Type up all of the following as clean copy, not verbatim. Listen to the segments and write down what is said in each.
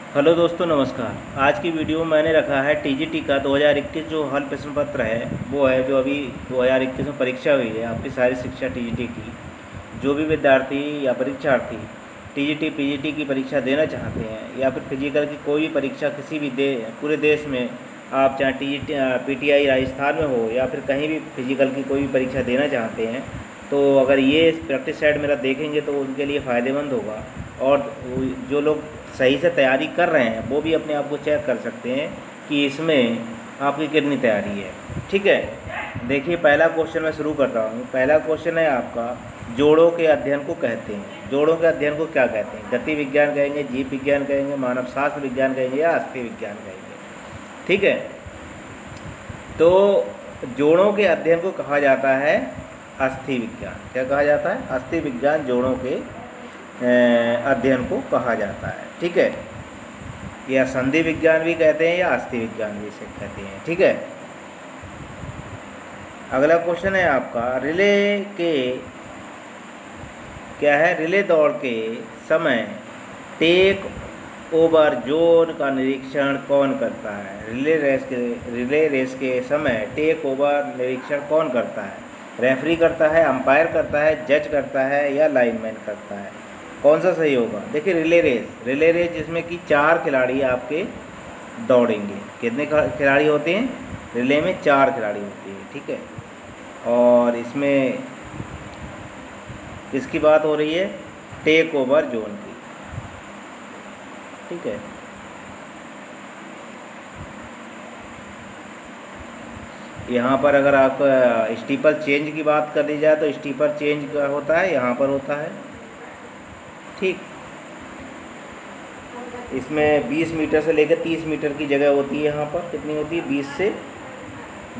Hello दोस्तों, नमस्कार। आज की वीडियो में मैंने रखा है टीजीटी का 2021 जो हल प्रश्न पत्र है वो है जो अभी 2021 में परीक्षा हुई है आपकी सारी शिक्षा टीजीटी की। जो भी विद्यार्थी या परीक्षार्थी टीजीटी पीजीटी की परीक्षा देना चाहते हैं या फिर फिजिकल की कोई भी परीक्षा किसी भी पूरे देश में, आप चाहे टीजीटी पीटीआई राजस्थान में हो या फिर कहीं भी फिजिकल की कोई भी परीक्षा देना चाहते हैं, तो अगर ये प्रैक्टिस सेट मेरा देखेंगे तो उनके लिए फ़ायदेमंद होगा। और जो लोग सही से तैयारी कर रहे हैं वो भी अपने आप को चेक कर सकते हैं कि इसमें आपकी कितनी तैयारी है। ठीक है, देखिए पहला क्वेश्चन मैं शुरू कर रहा हूँ। पहला क्वेश्चन है आपका, जोड़ों के अध्ययन को कहते हैं। जोड़ों के अध्ययन को क्या कहते हैं? गति विज्ञान कहेंगे, जीव विज्ञान कहेंगे, मानव शास्त्र विज्ञान कहेंगे या अस्थि विज्ञान कहेंगे। ठीक है, तो जोड़ों के अध्ययन को कहा जाता है अस्थि विज्ञान। क्या कहा जाता है? अस्थि विज्ञान जोड़ों के अध्ययन को कहा जाता है। ठीक है, या संधि विज्ञान भी कहते हैं या अस्थि विज्ञान भी इसे कहते हैं। ठीक है, अगला क्वेश्चन है आपका, रिले के क्या है? रिले दौड़ के समय टेक ओवर जोन का निरीक्षण कौन करता है? रिले रेस के समय टेक ओवर निरीक्षण कौन करता है? रेफरी करता है, अंपायर करता है, जज करता है या लाइनमैन करता है? कौन सा सही होगा? देखिए रिले रेस जिसमें कि 4 खिलाड़ी आपके दौड़ेंगे। कितने खिलाड़ी होते हैं? रिले में 4 खिलाड़ी होती है। ठीक है, और इसमें किसकी बात हो रही है? टेक ओवर जोन की। ठीक है, यहाँ पर अगर आप स्टीपल चेंज की बात कर ली जाए तो स्टीपल चेंज का होता है, यहाँ पर होता है। ठीक, इसमें 20 मीटर से लेकर 30 मीटर की जगह होती है। यहाँ पर कितनी होती है?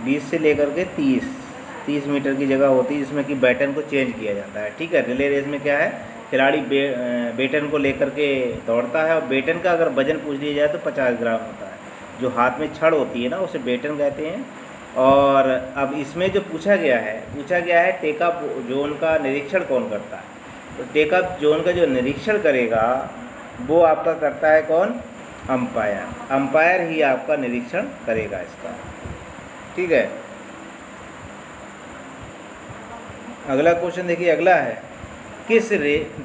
20 से लेकर के 30 मीटर की जगह होती है, जिसमें कि बैटन को चेंज किया जाता है। ठीक है, रिले रेस में क्या है? खिलाड़ी बैटन को लेकर के दौड़ता है और बैटन का अगर वजन पूछ लिया जाए तो 50 ग्राम होता है। जो हाथ में छड़ होती है ना, उसे बैटन कहते हैं। और अब इसमें जो पूछा गया है टेकअप जोन का निरीक्षण कौन करता है? तो टेकअप जोन का जो निरीक्षण करेगा वो आपका करता है कौन? अंपायर ही आपका निरीक्षण करेगा इसका। ठीक है, अगला क्वेश्चन देखिए, अगला है, किस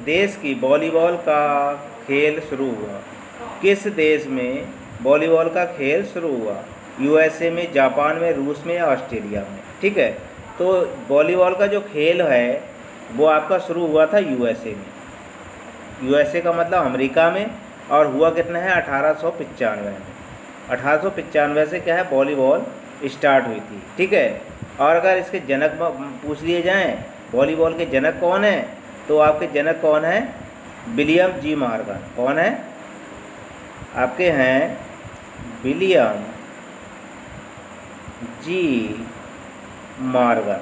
देश की वॉलीबॉल का खेल शुरू हुआ? किस देश में वॉलीबॉल का खेल शुरू हुआ? यूएसए में, जापान में, रूस में या ऑस्ट्रेलिया में? ठीक है, तो वॉलीबॉल का जो खेल है वो आपका शुरू हुआ था यूएसए में। यूएसए का मतलब अमेरिका में, और हुआ कितना है? 1895 में। 1895 से क्या है? वॉलीबॉल स्टार्ट हुई थी। ठीक है, और अगर इसके जनक पूछ लिए जाएं, वॉलीबॉल के जनक कौन है, तो आपके जनक कौन है? विलियम जी मॉर्गन। कौन है? आपके हैं विलियम जी मॉर्गन।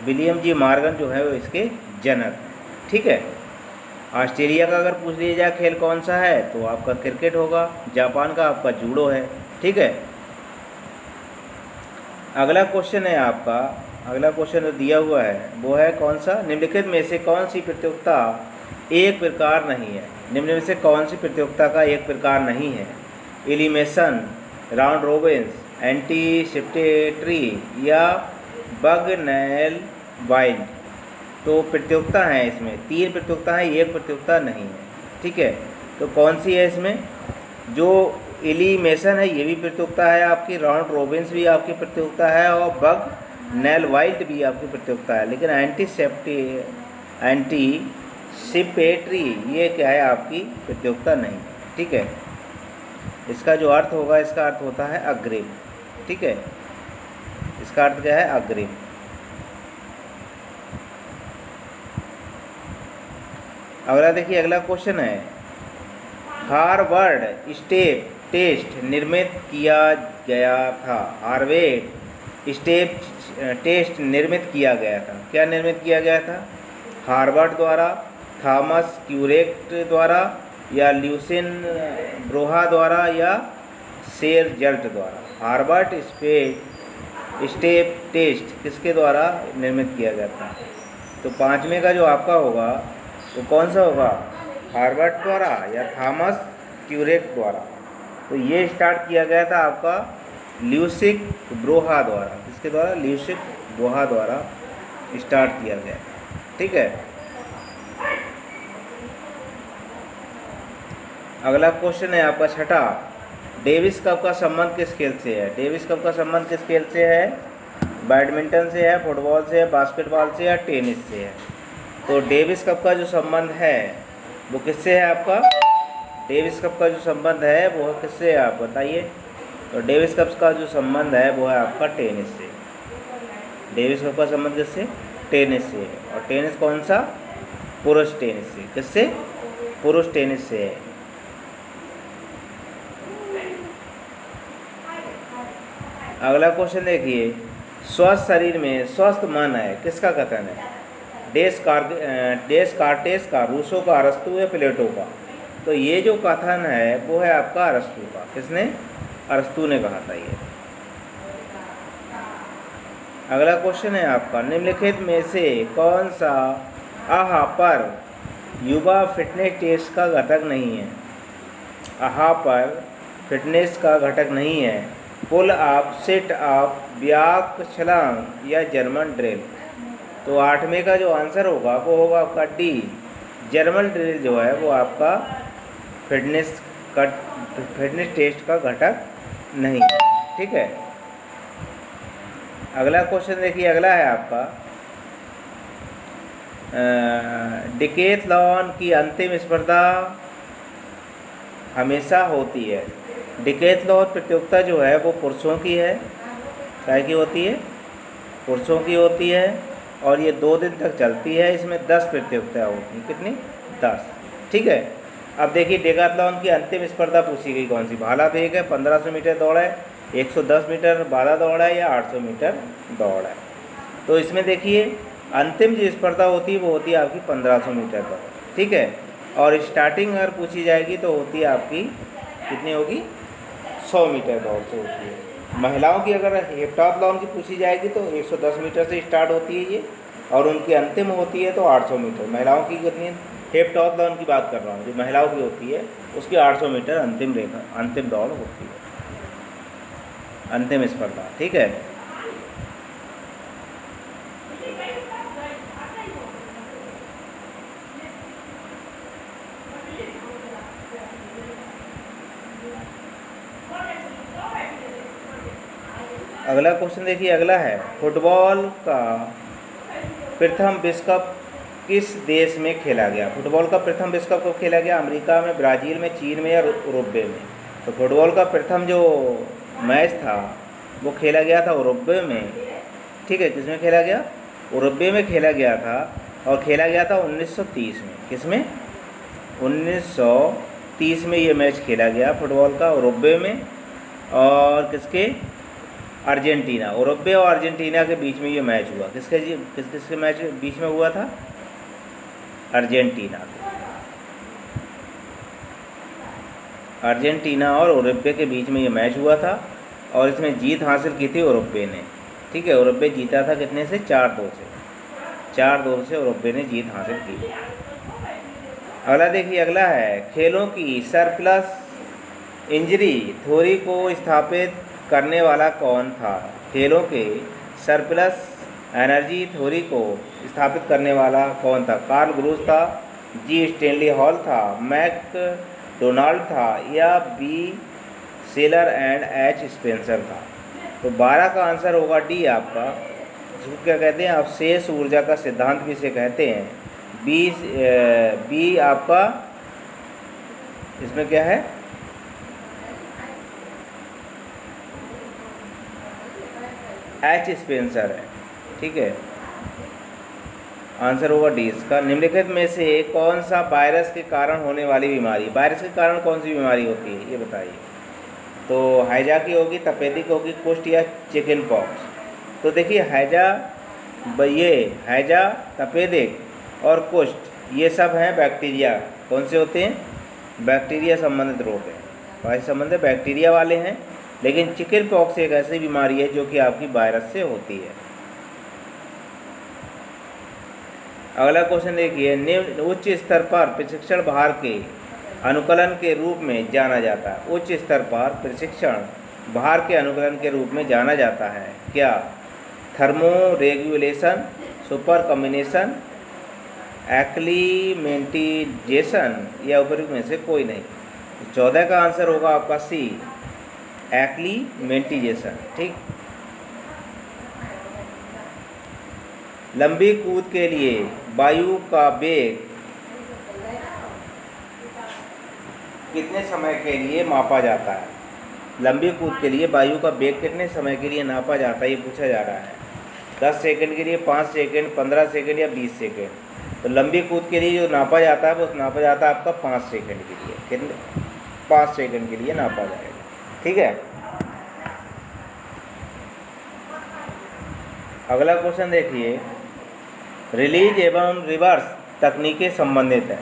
विलियम जी मॉर्गन जो है वो इसके जनक। ठीक है, ऑस्ट्रेलिया का अगर पूछ लिया जाए खेल कौन सा है, तो आपका क्रिकेट होगा। जापान का आपका जूडो है। ठीक है, अगला क्वेश्चन है आपका, अगला क्वेश्चन जो दिया हुआ है वो है कौन सा? निम्नलिखित में से कौन सी प्रतियोगिता एक प्रकार नहीं है? निम्न में से कौन सी प्रतियोगिता का एक प्रकार नहीं है? एलिमिनेशन, राउंड रोबिन्स, एंटीसिपेटरी या बगनैल वाइल्ड? तो प्रतियोगिता है इसमें 3 प्रतियोगिता है, एक प्रतियोगिता नहीं है। ठीक है, तो कौन सी है इसमें? जो एलिमिनेशन है ये भी प्रतियोगिता है आपकी, राउंड रोबिन्स भी आपकी प्रतियोगिता है, और बग नेल वाइल्ड भी आपकी प्रतियोगिता है। लेकिन एंटीसिपेटरी ये क्या है? आपकी प्रतियोगिता नहीं है। ठीक है, इसका जो अर्थ होगा, इसका अर्थ होता है अग्रिम। ठीक है, इसका अर्थ क्या है? अग्रिम। अगला देखिए, अगला क्वेश्चन है, हार्वर्ड स्टेप टेस्ट निर्मित किया गया था? हार्वर्ड स्टेप टेस्ट निर्मित किया गया था। क्या निर्मित किया गया था? हार्वर्ड द्वारा, थॉमस क्यूरेट द्वारा, या ल्यूसिन ब्रोहा द्वारा, या शेरजल्ट द्वारा? हार्वर्ड स्टेप टेस्ट किसके द्वारा निर्मित किया गया था? तो 5वें का जो आपका होगा वो कौन सा होगा? हार्वर्ड द्वारा या थॉमस क्यूरेक द्वारा? तो ये स्टार्ट किया गया था आपका ल्यूसिक ब्रोहा द्वारा। किसके द्वारा? ल्यूसिक ब्रोहा द्वारा स्टार्ट किया गया। ठीक है, अगला क्वेश्चन है आपका छठा, डेविस कप का संबंध किस खेल से है? डेविस कप का संबंध किस खेल से है? बैडमिंटन से है, फुटबॉल से है, बास्केटबॉल से या टेनिस से है? तो डेविस कप का जो संबंध है वो किससे है आपका? डेविस कप का जो संबंध है वो किससे है आप बताइए? तो डेविस कप का जो संबंध है वो है आपका टेनिस से। डेविस कप का संबंध किससे? टेनिस से। और टेनिस कौन सा? पुरुष टेनिस से। किससे? पुरुष टेनिस से है। अगला क्वेश्चन देखिए, स्वस्थ शरीर में स्वस्थ मन है, किसका कथन है? डेस्कार्टेस का, रूसो का, अरस्तु या प्लेटो का? तो ये जो कथन है वो है आपका अरस्तु का। किसने? अरस्तु ने कहा था ये। अगला क्वेश्चन है आपका, निम्नलिखित में से कौन सा आहा पर युवा फिटनेस टेस्ट का घटक नहीं है? आहा पर फिटनेस का घटक नहीं है। पुल अप, सिट अप, व्याक छलांग या जर्मन ड्रिल? तो 8वें का जो आंसर होगा वो होगा आपका डी, जर्मन ड्रिल जो है वो आपका फिटनेस टेस्ट का घटक नहीं है। ठीक है, अगला क्वेश्चन देखिए, अगला है आपका डिकेथलॉन की अंतिम स्पर्धा हमेशा होती है। डिकेथलॉन प्रतियोगिता जो है वो पुरुषों की है। काय की होती है? पुरुषों की होती है और ये 2 दिन तक चलती है। इसमें 10 प्रतियोगिताएँ होती हैं। कितनी? 10। ठीक है, अब देखिए डिकेथलॉन की अंतिम स्पर्धा पूछी गई कौन सी? भाला फेंक है, 1500 मीटर दौड़ है, 110 मीटर बाला दौड़ है या 800 मीटर दौड़ है? तो इसमें देखिए अंतिम जो स्पर्धा होती है वो होती है आपकी 1500 मीटर दौड़। ठीक है, और स्टार्टिंग अगर पूछी जाएगी तो होती है आपकी कितनी होगी? 100 मीटर दौड़ से होती है। महिलाओं की अगर हेप्टाथलॉन की पूछी जाएगी तो 110 मीटर से स्टार्ट होती है ये, और उनकी अंतिम होती है तो 800 मीटर। महिलाओं की कितनी? हेप्टाथलॉन की बात कर रहा हूँ, जो महिलाओं की होती है उसकी 800 मीटर अंतिम दौड़ होती है, अंतिम स्पर्धा। ठीक है, अगला क्वेश्चन देखिए, अगला है फुटबॉल का प्रथम विश्व कप किस देश में खेला गया? फुटबॉल का प्रथम विश्व कप कब खेला गया? अमेरिका में, ब्राज़ील में, चीन में या उरुग्वे में? तो फुटबॉल का प्रथम जो मैच था वो खेला गया था उरुग्वे में। ठीक है, किसमें खेला गया? उरुग्वे में खेला गया था, और खेला गया था 1930 में। किसमें? 1930 में ये मैच खेला गया फुटबॉल का उरुग्वे में। और किसके? अर्जेंटीना, उरुग्वे और अर्जेंटीना के बीच में ये मैच हुआ। किसके मैच बीच में हुआ था? अर्जेंटीना और उरुग्वे के बीच में ये मैच हुआ था, और इसमें जीत हासिल की थी उरुग्वे ने। ठीक है, उरुग्वे जीता था कितने से? 4-2 से। 4-2 से उरुग्वे ने जीत हासिल की। अगला देखिए, अगला है खेलों की सरप्लस इंजरी थ्योरी को स्थापित करने वाला कौन था? खेलों के सरप्लस एनर्जी थ्योरी को स्थापित करने वाला कौन था? कार्ल ग्रूस था, जी स्टेनली हॉल था, मैकडोनाल्ड था या B Seller and H Spencer था? तो 12 का आंसर होगा डी आपका, जिसको क्या कहते हैं? अवशेष ऊर्जा का सिद्धांत भी इसे कहते हैं। बी आपका इसमें क्या है? एच स्पेंसर है। ठीक है, आंसर होगा डी इसका। निम्नलिखित में से कौन सा वायरस के कारण होने वाली बीमारी? वायरस के कारण कौन सी बीमारी होती है ये बताइए? तो हैजा की होगी, तपेदिक होगी, कुष्ठ या चिकन पॉक्स? तो देखिए हैजा, तपेदिक और कुष्ठ ये सब हैं बैक्टीरिया। कौन से होते हैं? बैक्टीरिया संबंधित रोग हैं, वायरस संबंधित बैक्टीरिया वाले हैं। लेकिन चिकन पॉक्स एक ऐसी बीमारी है जो कि आपकी वायरस से होती है। अगला क्वेश्चन देखिए, निम्न उच्च स्तर पर प्रशिक्षण भार के अनुकलन के रूप में जाना जाता है। उच्च स्तर पर प्रशिक्षण भार के अनुकलन के रूप में जाना जाता है क्या? थर्मो रेगुलेशन, सुपर कम्बिनेशन, एक्लीमेंटिजेशन या उपयुक्त में से कोई नहीं। 14 का आंसर होगा आपका सी, एक्लीमेंटिजेशन। ठीक। लंबी कूद के लिए वायु का वेग कितने समय के लिए मापा जाता है? लंबी कूद के लिए वायु का वेग कितने समय के लिए नापा जाता है, ये पूछा जा रहा है। 10 सेकंड के लिए, 5 सेकंड, 15 सेकंड या 20 सेकंड। तो लंबी कूद के लिए जो नापा जाता है वो नापा जाता है आपका 5 सेकंड के लिए। कितने? 5 सेकंड के लिए नापा जाएगा। ठीक है। अगला क्वेश्चन देखिए, रिलीज एवं रिवर्स तकनीकें संबंधित है।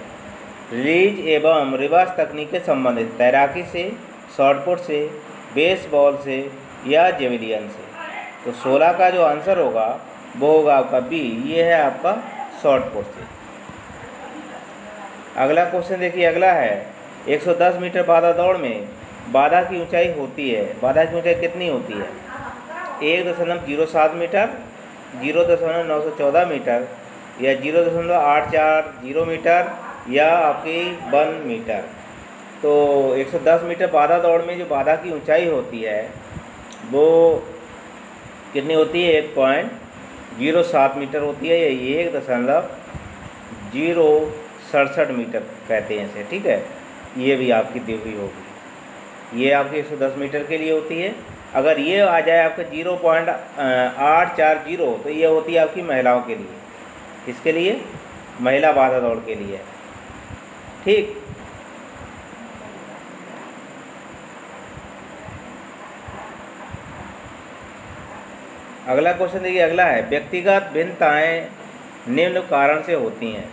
रिलीज एवं रिवर्स तकनीकें संबंधित, तैराकी से, शॉटपुट से, बेसबॉल से या जेवलियन से। तो 16 का जो आंसर होगा वो होगा आपका बी, ये है आपका शॉटपुट से। अगला क्वेश्चन देखिए, अगला है 110 मीटर बाधा दौड़ में बाधा की ऊंचाई होती है। बाधा की ऊंचाई कितनी होती है? 1.07 मीटर, 0.914 मीटर या 0.840 मीटर या आपकी 1 मीटर। तो 110 मीटर बाधा दौड़ में जो बाधा की ऊंचाई होती है वो कितनी होती है? 1.07 मीटर होती है या 1.067 मीटर कहते हैं इसे। ठीक है, ये भी आपकी दी हुई होगी। ये आपकी 110 मीटर के लिए होती है। अगर ये आ जाए आपका 0.840 तो ये होती है आपकी महिलाओं के लिए। किसके लिए? महिला बाधा दौड़ के लिए। ठीक। अगला क्वेश्चन देखिए, अगला है व्यक्तिगत भिन्नताएं निम्न कारण से होती हैं।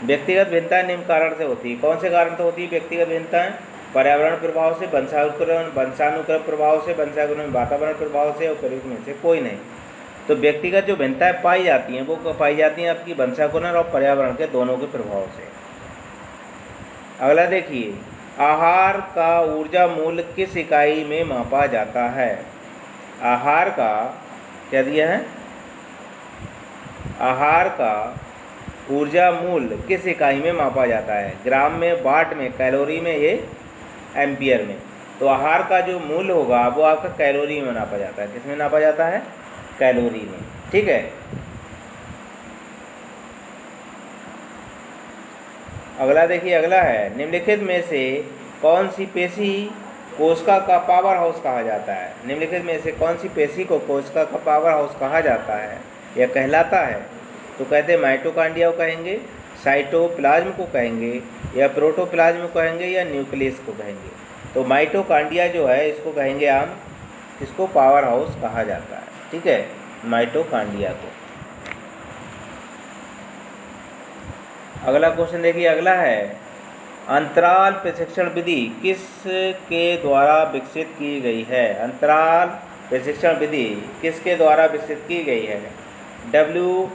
व्यक्तिगत भिन्नताएं निम्न कारण से होती है। कौन से कारण से होती है व्यक्तिगत भिन्नताएं? पर्यावरण प्रभाव से, वंशानुक्रम प्रभाव से, वंशानुक्रम वातावरण प्रभाव से, और प्रयुक्त में से कोई नहीं। तो व्यक्तिगत जो भिन्नताएं पाई जाती हैं वो पाई जाती हैं आपकी वंशानुक्रम और पर्यावरण के दोनों के प्रभाव से। अगला देखिए, आहार का ऊर्जा मूल्य किस इकाई में मापा जाता है? आहार का क्या दिया है? आहार का ऊर्जा मूल्य किस इकाई में मापा जाता है? ग्राम में, वाट में, कैलोरी में, ये एम्पियर में। तो आहार का जो मूल्य होगा वो आपका कैलोरी में नापा जाता है। किसमें नापा जाता है? कैलोरी में। ठीक है। अगला देखिए, अगला है निम्नलिखित में से कौन सी पेशी कोशिका का पावर हाउस कहा जाता है? निम्नलिखित में से कौन सी पेशी को कोशिका का पावर हाउस कहा जाता है या कहलाता है? तो कहते हैं माइटोकॉन्ड्रिया को कहेंगे, साइटोप्लाज्म को कहेंगे, या प्रोटोप्लाज्म को कहेंगे, या न्यूक्लियस को कहेंगे। तो माइटोकॉन्ड्रिया जो है इसको कहेंगे हम, इसको पावर हाउस कहा जाता है। ठीक है, माइटोकॉन्ड्रिया को। अगला क्वेश्चन देखिए, अगला है अंतराल प्रशिक्षण विधि किसके द्वारा विकसित की गई है? अंतराल प्रशिक्षण विधि किसके द्वारा विकसित की गई है? डब्ल्यू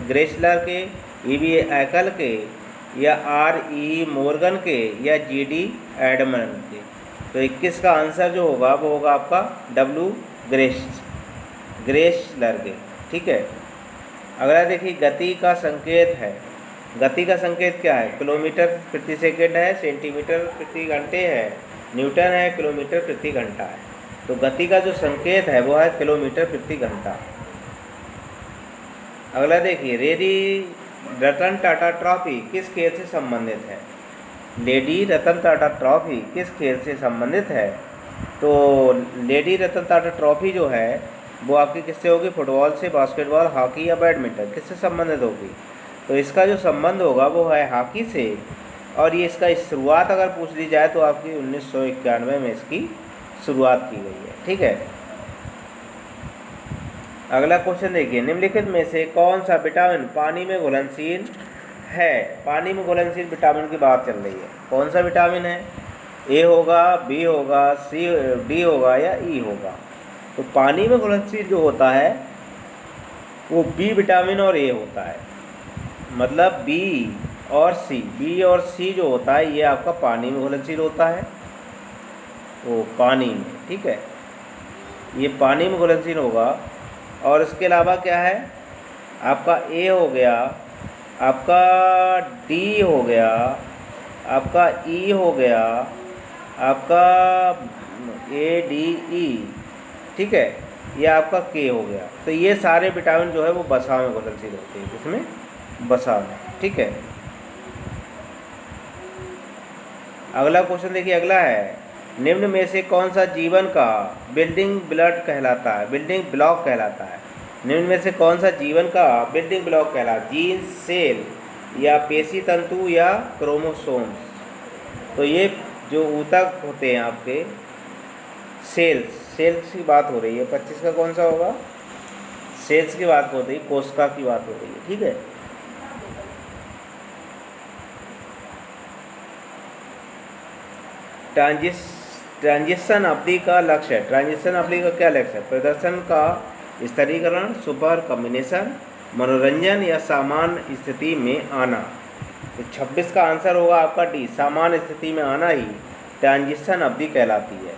ग्रेसलर के, ईवी एकल के, या आर.ई. मोर्गन के, या जी.डी. एडमन के। तो 21 का आंसर जो होगा वो होगा आपका डब्ल्यू ग्रेसलर के। ठीक है। अगला देखिए, गति का संकेत है। गति का संकेत क्या है? किलोमीटर प्रति सेकंड है, सेंटीमीटर प्रति घंटे है, न्यूटन है, किलोमीटर प्रति घंटा है। तो गति का जो संकेत है वो है किलोमीटर प्रति घंटा। अगला देखिए, लेडी रतन टाटा ट्रॉफी किस खेल से संबंधित है? लेडी रतन टाटा ट्रॉफी किस खेल से संबंधित है? तो लेडी रतन टाटा ट्रॉफी जो है वो आपकी किससे होगी? फुटबॉल से, बास्केटबॉल, हॉकी या बैडमिंटन, किससे संबंधित होगी? तो इसका जो संबंध होगा वो है हॉकी से। और ये इसका शुरुआत अगर पूछ ली जाए तो आपकी 1991 में इसकी शुरुआत की गई है। ठीक है। अगला क्वेश्चन देखिए, निम्नलिखित में से कौन सा विटामिन पानी में घुलनशील है? पानी में घुलनशील विटामिन की बात चल रही है। कौन सा विटामिन है? ए होगा, बी होगा, सी, डी होगा या ई होगा? तो पानी में घुलनशील जो होता है वो बी विटामिन और ए होता है। मतलब बी और सी जो होता है ये आपका पानी में घुलनशील होता है, वो पानी में, ठीक है, ये पानी में घुलनशील होगा। और इसके अलावा क्या है, आपका ए हो गया, आपका डी हो गया, आपका ई हो गया, आपका ए डी ई, ठीक है, ये आपका के हो गया। तो ये सारे विटामिन जो है वो वसा में घुलनशील होते हैं, इसमें वसा में, ठीक है। अगला क्वेश्चन देखिए, अगला है निम्न में से कौन सा जीवन का बिल्डिंग ब्लॉक कहलाता है, बिल्डिंग ब्लॉक कहलाता है। निम्न में से कौन सा जीवन का बिल्डिंग ब्लॉक कहलाता है, जीन्स, सेल या पेशी तंतु या क्रोमोसोम्स। तो ये जो ऊतक होते हैं आपके सेल्स की बात हो रही है। 25 का कौन सा होगा, सेल्स की बात हो रही है, कोशिका की बात हो रही है, ठीक है। ट्रांजिशन अवधि का लक्ष्य है, ट्रांजिशन अवधि का क्या लक्ष्य है, प्रदर्शन का स्तरीकरण, सुपर कॉम्बिनेशन, मनोरंजन या सामान्य स्थिति में आना। तो 26 का आंसर होगा आपका डी, सामान्य स्थिति में आना ही ट्रांजिशन अवधि कहलाती है।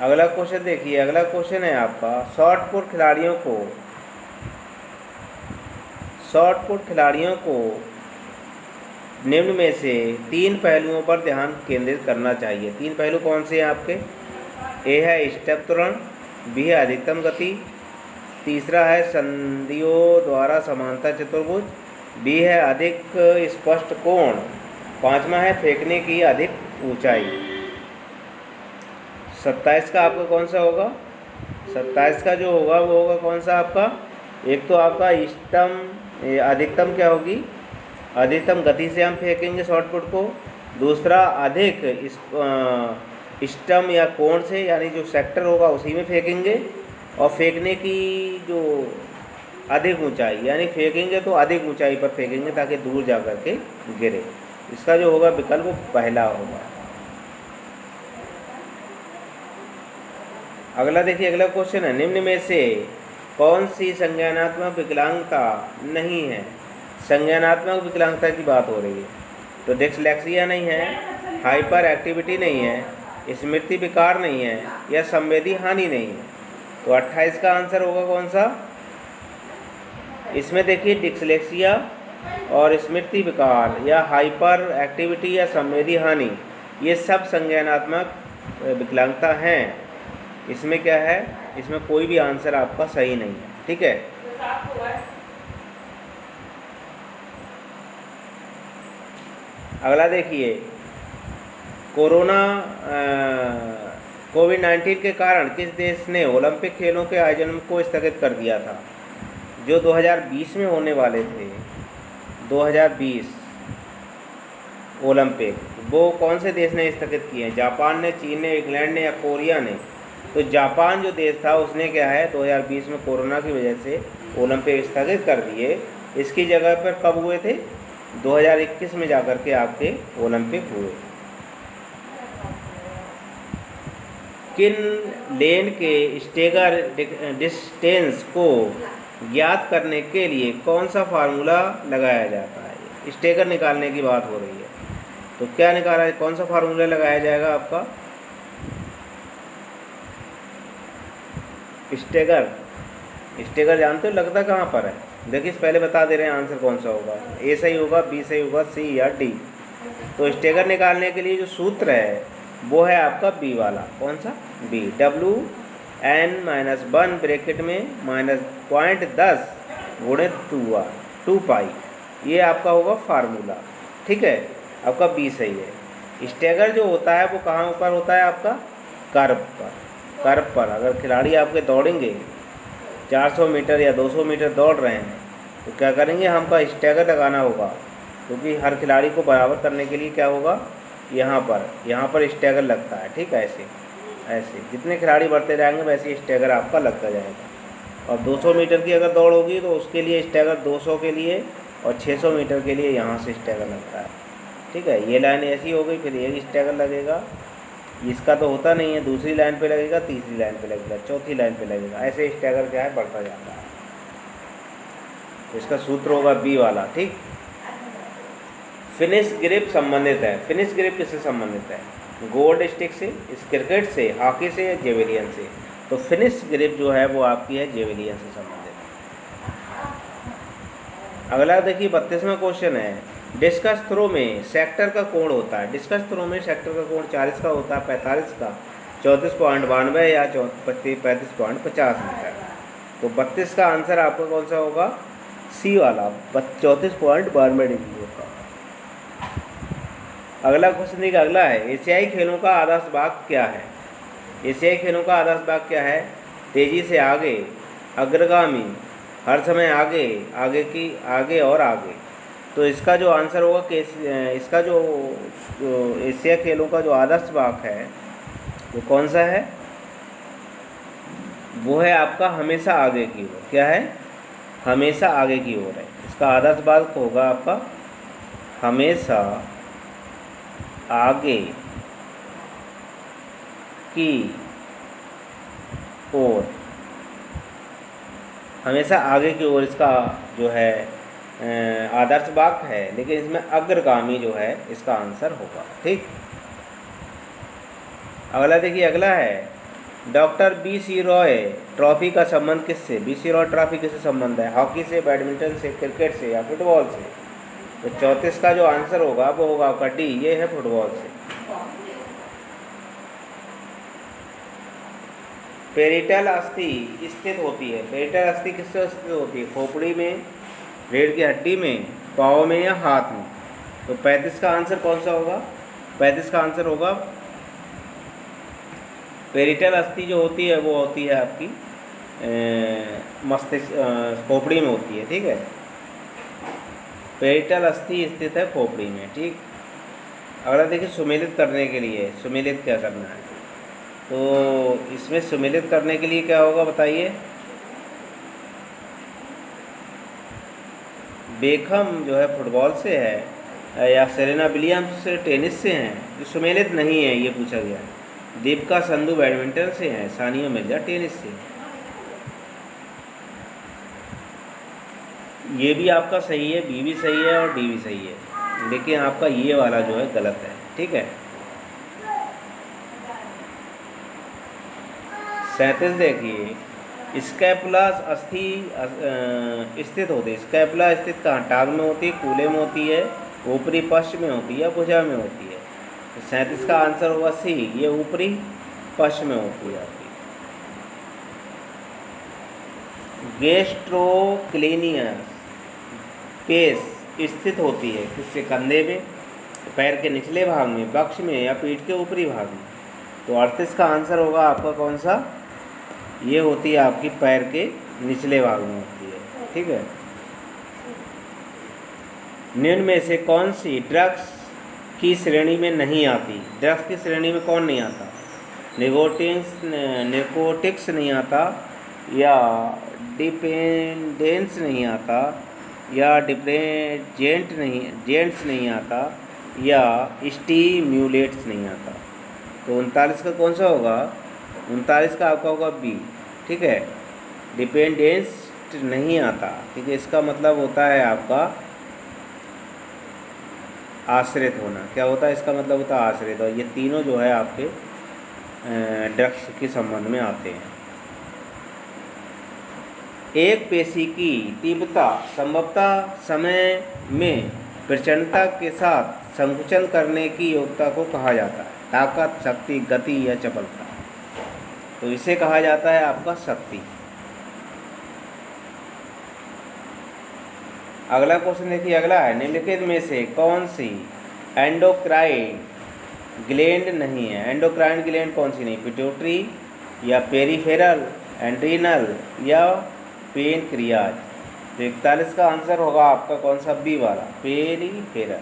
अगला क्वेश्चन देखिए, अगला क्वेश्चन है आपका शॉटपुट खिलाड़ियों को निम्न में से 3 पहलुओं पर ध्यान केंद्रित करना चाहिए। 3 पहलू कौन से हैं आपके, ए है स्टेप त्वरण, बी है अधिकतम गति, तीसरा है संधियों द्वारा समांतर चतुर्भुज, बी है अधिक स्पष्ट कोण, पांचवा है फेंकने की अधिक ऊंचाई। 27 का आपका कौन सा होगा, 27 का जो होगा वो होगा कौन सा आपका, एक तो आपका अधिकतम क्या होगी, अधिकतम गति से हम फेंकेंगे शॉटपुट को, दूसरा अधिक स्टम या कोण से, यानी जो सेक्टर होगा उसी में फेंकेंगे, और फेंकने की जो अधिक ऊंचाई, यानी फेंकेंगे तो अधिक ऊंचाई पर फेंकेंगे ताकि दूर जा कर के गिरे। इसका जो होगा विकल्प वो पहला होगा। अगला देखिए, अगला क्वेश्चन है निम्न में से कौन सी संज्ञानात्मक विकलांगता नहीं है। संज्ञानात्मक विकलांगता की बात हो रही है, तो डिस्लेक्सिया नहीं है, हाइपर एक्टिविटी नहीं है, स्मृति विकार नहीं है, या संवेदी हानि नहीं है। तो 28 का आंसर होगा कौन सा, इसमें देखिए डिस्लेक्सिया और स्मृति विकार या हाइपर एक्टिविटी या संवेदी हानि ये सब संज्ञानात्मक विकलांगता हैं। इसमें क्या है, इसमें कोई भी आंसर आपका सही नहीं है, ठीक है। अगला देखिए, कोविड-19 के कारण किस देश ने ओलंपिक खेलों के आयोजन को स्थगित कर दिया था। जो 2020 में होने वाले थे, 2020 ओलंपिक, वो कौन से देश ने स्थगित किए हैं, जापान ने, चीन ने, इंग्लैंड ने या कोरिया ने। तो जापान जो देश था उसने क्या है 2020 में कोरोना की वजह से ओलंपिक स्थगित कर दिए। इसकी जगह पर कब हुए थे, 2021 में जाकर के आपके ओलंपिक हुए। किन लेन के स्टेगर डिस्टेंस को ज्ञात करने के लिए कौन सा फार्मूला लगाया जाता है। स्टेगर निकालने की बात हो रही है, तो क्या निकाला है, कौन सा फार्मूला लगाया जाएगा आपका, स्टेगर जानते हो लगता कहाँ पर है, देखिए पहले बता दे रहे हैं आंसर कौन सा होगा, ए सही होगा, बी सही होगा, सी या डी। तो स्टेगर निकालने के लिए जो सूत्र है वो है आपका बी वाला, कौन सा, बी, WN-1 ब्रैकेट में -0.10 गुणे 2 पाई, ये आपका होगा फार्मूला, ठीक है। आपका बी सही है। स्टेगर जो होता है वो कहाँ ऊपर होता है आपका, कर्व पर। अगर खिलाड़ी आपके दौड़ेंगे 400 मीटर या 200 मीटर दौड़ रहे हैं तो क्या करेंगे, हमका स्टेगर लगाना होगा, क्योंकि हर खिलाड़ी को बराबर करने के लिए क्या होगा, यहाँ पर स्टेगर लगता है, ठीक है। ऐसे जितने खिलाड़ी बढ़ते जाएंगे वैसे स्टेगर आपका लगता जाएगा। और 200 मीटर की अगर दौड़ होगी तो उसके लिए स्टेगर 200 के लिए, और 600 मीटर के लिए यहाँ से स्टेगर लगता है, ठीक है। ये लाइन ऐसी हो गई, फिर एक स्टेगर लगेगा, इसका तो होता नहीं है, दूसरी लाइन पे लगेगा, तीसरी लाइन पे लगेगा, चौथी लाइन पे लगेगा, ऐसे स्टैगर क्या है बढ़ता जाता है। तो इसका सूत्र होगा बी वाला। ठीक, फिनिश ग्रिप संबंधित है। फिनिश ग्रिप किससे संबंधित है? गोल्ड स्टिक से, इस क्रिकेट से, हॉकी से या जेवेलियन से? तो फिनिश ग्रिप जो है वो आपकी है जेवेलियन से संबंधित। अगला देखिए 32वां क्वेश्चन है, डिस्कस थ्रो में सेक्टर का कोण होता है। डिस्कस थ्रो में सेक्टर का कोण 40 का होता है, 45 का, 34.92 या 35.50 मीटर। तो 32 का आंसर आपका कौन सा होगा? सी वाला, 34.92 डिग्री होगा। अगला क्वेश्चन देखिए, अगला है एशियाई खेलों का आदर्श भाग क्या है? एशियाई खेलों का आदर्श भाग क्या है? तेजी से आगे, अग्रगामी, हर समय आगे, आगे की आगे और आगे। तो इसका जो आंसर होगा कि इसका जो एशिया खेलों का जो आदर्श भाग है वो कौन सा है? वो है आपका हमेशा आगे की ओर। क्या है? हमेशा आगे की ओर है। इसका आदर्श भाग होगा आपका हमेशा आगे की ओर। हमेशा आगे की ओर इसका जो है आदर्श वाक्य है, लेकिन इसमें अग्रगामी जो है इसका आंसर होगा। ठीक, अगला देखिए, अगला है doctor B C Roy trophy का संबंध किससे? बी सी रॉय ट्रॉफी किससे संबंध है? हॉकी से, बैडमिंटन से, क्रिकेट से या फुटबॉल से? तो 34 का जो आंसर होगा वो होगा आपका डी, ये है फुटबॉल से। पेरिटल अस्थि स्थित होती है। पेरिटल अस्थि किससे स्थित होती है? खोपड़ी में, रीढ़ की हड्डी में, पाँव में या हाथ में? तो 35 का आंसर कौन सा होगा? 35 का आंसर होगा पेरिटल अस्थि जो होती है वो होती है आपकी मस्तिष्क, खोपड़ी में होती है। ठीक है, पेरिटल अस्थि स्थित है खोपड़ी में। ठीक, अगला देखिए, सुमेलित करने के लिए सुमेलित क्या करना है? तो इसमें सुमेलित करने के लिए क्या होगा बताइए? बेकहम जो है फुटबॉल से है या सेरेना विलियम्स टेनिस से हैं? जो सुमेलित नहीं है ये पूछा गया है। दीपिका संधू बैडमिंटन से हैं, सानिया मिर्जा टेनिस से। ये भी आपका सही है, बी भी सही है और डी भी सही है, लेकिन आपका ये वाला जो है गलत है। ठीक है, 37 देखिए, स्कैपुला अस्थि स्थित होती है। स्कैपुला स्थित कहाँ? टांग में होती है, कूल्हे में होती है, ऊपरी पश्च में होती है या भुजा में होती है? तो 37 का आंसर होगा सी, ये ऊपरी पश्च में होती है आपकी। गैस्ट्रोक्लेनियस पेस स्थित होती है किससे? कंधे में, पैर के निचले भाग में, वक्ष में या पीठ के ऊपरी भाग में? तो 38 का आंसर होगा आपका कौन सा? ये होती है आपकी पैर के निचले भाग में होती है। ठीक है, निम्न में से कौन सी ड्रग्स की श्रेणी में नहीं आती? ड्रग्स की श्रेणी में कौन नहीं आता? निकोटिक्स नहीं आता, या डिपेंडेंस नहीं आता, या डिप्रेजेंट नहीं जेंट्स नहीं आता, या स्टीम्यूलेट्स नहीं आता? तो 39 का कौन सा होगा? 39 का आपका होगा बी। ठीक है, डिपेंडेंस नहीं आता। ठीक है, इसका मतलब होता है आपका आश्रित होना। क्या होता है? इसका मतलब होता है आश्रित। और ये तीनों जो है आपके ड्रग्स के संबंध में आते हैं। एक पेशी की तीव्रता संभवतः समय में प्रचंडता के साथ संकुचन करने की योग्यता को कहा जाता है। ताकत, शक्ति, गति या चपलता? तो इसे कहा जाता है आपका शक्ति। अगला क्वेश्चन देखिए, अगला है निम्नलिखित में से कौन सी एंडोक्राइन ग्लैंड नहीं है? एंडोक्राइन ग्लैंड कौन सी नहीं? पिट्यूटरी या पेरिफेरल, एड्रीनल या पेनक्रियाज? तो 41 का आंसर होगा आपका कौन सा? बी वाला, पेरिफेरल।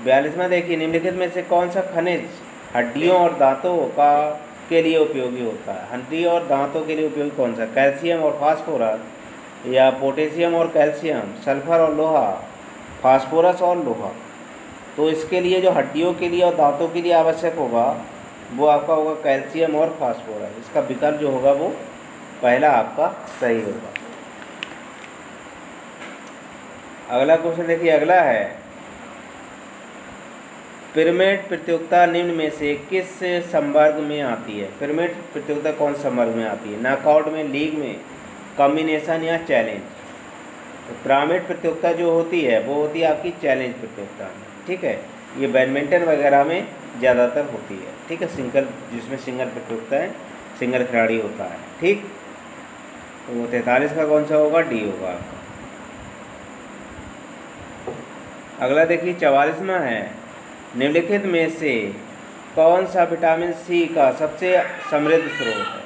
42वां देखिए, निम्नलिखित में से कौन सा खनिज हड्डियों और दांतों का के लिए उपयोगी होता है? हड्डी और दांतों के लिए उपयोगी कौन सा? कैल्शियम और फास्फोरस, या पोटेशियम और कैल्शियम, सल्फर और लोहा, फास्फोरस और लोहा? तो इसके लिए जो हड्डियों के लिए और दांतों के लिए आवश्यक होगा वो आपका होगा कैल्शियम और फास्फोरस। इसका विकल्प जो होगा वो पहला आपका सही होगा। अगला क्वेश्चन देखिए, अगला है पिरामिड प्रतियोगिता निम्न में से किस संवर्ग में आती है? पिरामिड प्रतियोगिता कौन संवर्ग में आती है? नॉकआउट में, लीग में, कॉम्बिनेशन या चैलेंज? तो पिरामिड प्रतियोगिता जो होती है वो होती है आपकी चैलेंज प्रतियोगिता में, ठीक है। ये बैडमिंटन वगैरह में ज़्यादातर होती है, ठीक है। सिंगल, जिसमें सिंगल प्रतियोगिता है, सिंगल खिलाड़ी होता है, ठीक। तो 43 का कौन सा होगा? डी होगा आपका। अगला देखिए 44वां है, निम्नलिखित में से कौन सा विटामिन सी का सबसे समृद्ध स्रोत है?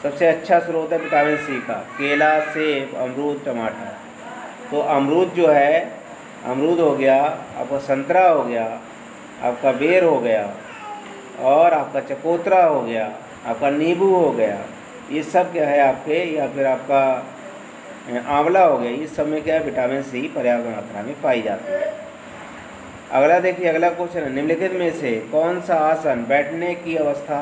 सबसे अच्छा स्रोत है विटामिन सी का? केला, सेब, अमरूद, टमाटर। तो अमरूद जो है, अमरूद हो गया आपका, संतरा हो गया आपका, बेर हो गया और आपका चकोतरा हो गया, आपका नींबू हो गया, ये सब क्या है आपके, या फिर आपका आंवला हो गया, इस सब में क्या है विटामिन सी पर्याप्त मात्रा में पाई जाती है। अगला देखिए, अगला क्वेश्चन है, निम्नलिखित में से कौन सा आसन बैठने की अवस्था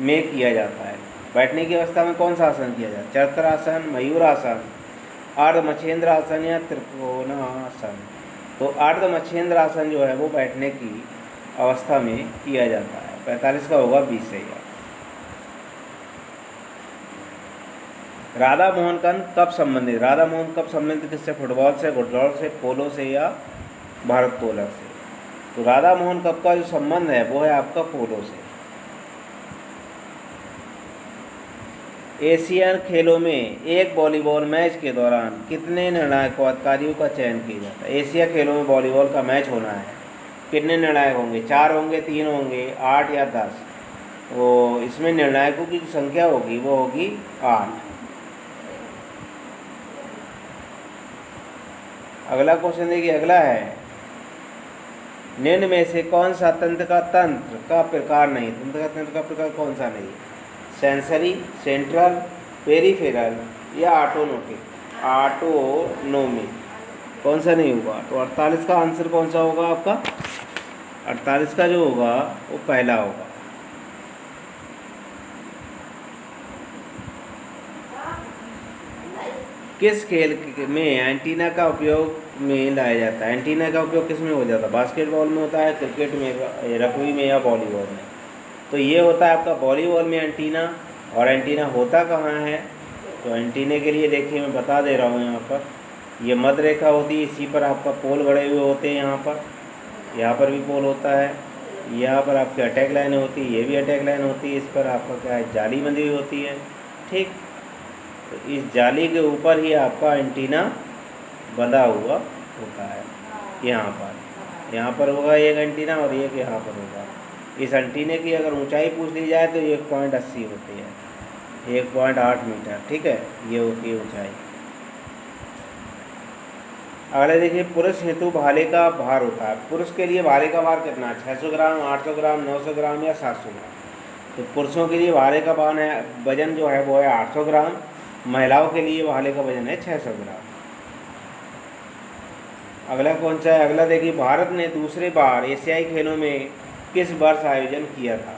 में किया जाता है? बैठने की अवस्था में कौन सा आसन किया जाता है? चक्रासन, मयूरासन, अर्ध मच्छेंद्र आसन या त्रिकोणासन? तो अर्ध मच्छेंद्र आसन जो है वो बैठने की अवस्था में किया जाता है। 45 का होगा 20 सही है। राधा मोहन कंद कब संबंधित? राधा मोहन कब संबंधित किससे? फुटबॉल से, घुड़दौड़ से, पोलो से या भारोत्तोलक से? तो राधा मोहन कप का जो संबंध है वो है आपका पोलो से। एशियन खेलों में एक वॉलीबॉल मैच के दौरान कितने निर्णायक अधिकारियों का चयन किया जाता है? एशिया खेलों में वॉलीबॉल का मैच होना है, कितने निर्णायक होंगे? 4 होंगे, 3 होंगे, 8 या 10? तो इसमें निर्णायकों की जो संख्या होगी वो होगी 8। अगला क्वेश्चन देखिए, अगला है, निम्न में से कौन सा तंत्र का प्रकार नहीं? तंत्र का प्रकार कौन सा नहीं? सेंसरी, सेंट्रल, पेरिफेरल या ऑटोनोमिक? कौन सा नहीं होगा? तो 48 का आंसर कौन सा होगा आपका? 48 का जो होगा वो पहला होगा। किस खेल में एंटीना का उपयोग में लाया जाता है? एंटीना का उपयोग किस में हो जाता है? बास्केटबॉल में होता है, क्रिकेट में, रग्बी में या वॉलीबॉल में? तो ये होता है आपका वॉलीबॉल में एंटीना। और एंटीना होता कहाँ है? तो एंटीने के लिए देखिए मैं बता दे रहा हूँ, यहाँ पर ये मध्य रेखा होती है, इसी पर आपका पोल गड़े हुए होते हैं। यहाँ पर भी पोल होता है, यहाँ पर आपकी अटैक लाइन होती है, ये भी अटैक लाइन होती है, इस पर आपका क्या है जाली बंधी हुई होती है, ठीक। तो इस जाली के ऊपर ही आपका एंटीना बंधा हुआ होता है। यहाँ पर होगा एक एंटीना और एक यहाँ पर होगा। इस एंटीने की अगर ऊंचाई पूछ ली जाए तो 1.80 होती है, 1.8 मीटर, ठीक है, ये होती है ऊंचाई। अगले देखिए, पुरुष हेतु भाले का भार होता है। पुरुष के लिए भाले का भार कितना है? 600 ग्राम, 800 ग्राम, 900 ग्राम या 700 ग्राम? तो पुरुषों के लिए भाले का वजन जो है वो है 800 ग्राम। महिलाओं के लिए भाले का वजन है 600 ग्राम। अगला कौन सा है? अगला देखिए, भारत ने दूसरी बार एशियाई खेलों में किस वर्ष आयोजन किया था?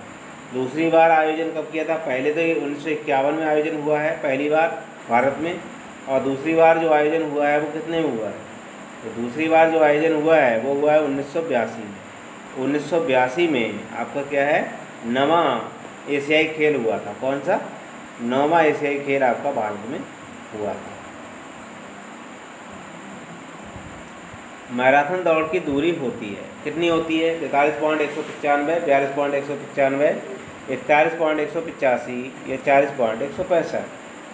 दूसरी बार आयोजन कब किया था? पहले तो ये 1951 में आयोजन हुआ है पहली बार भारत में, और दूसरी बार जो आयोजन हुआ है वो कितने में हुआ है? तो दूसरी बार जो आयोजन हुआ है वो हुआ है 1982 में। 1982 में आपका क्या है, 9वां एशियाई खेल हुआ था। कौन सा? 9वां एशियाई खेल आपका भारत में हुआ था। मैराथन दौड़ की दूरी होती है, कितनी होती है? 43.195, 42.195, 41.185 या 40.165?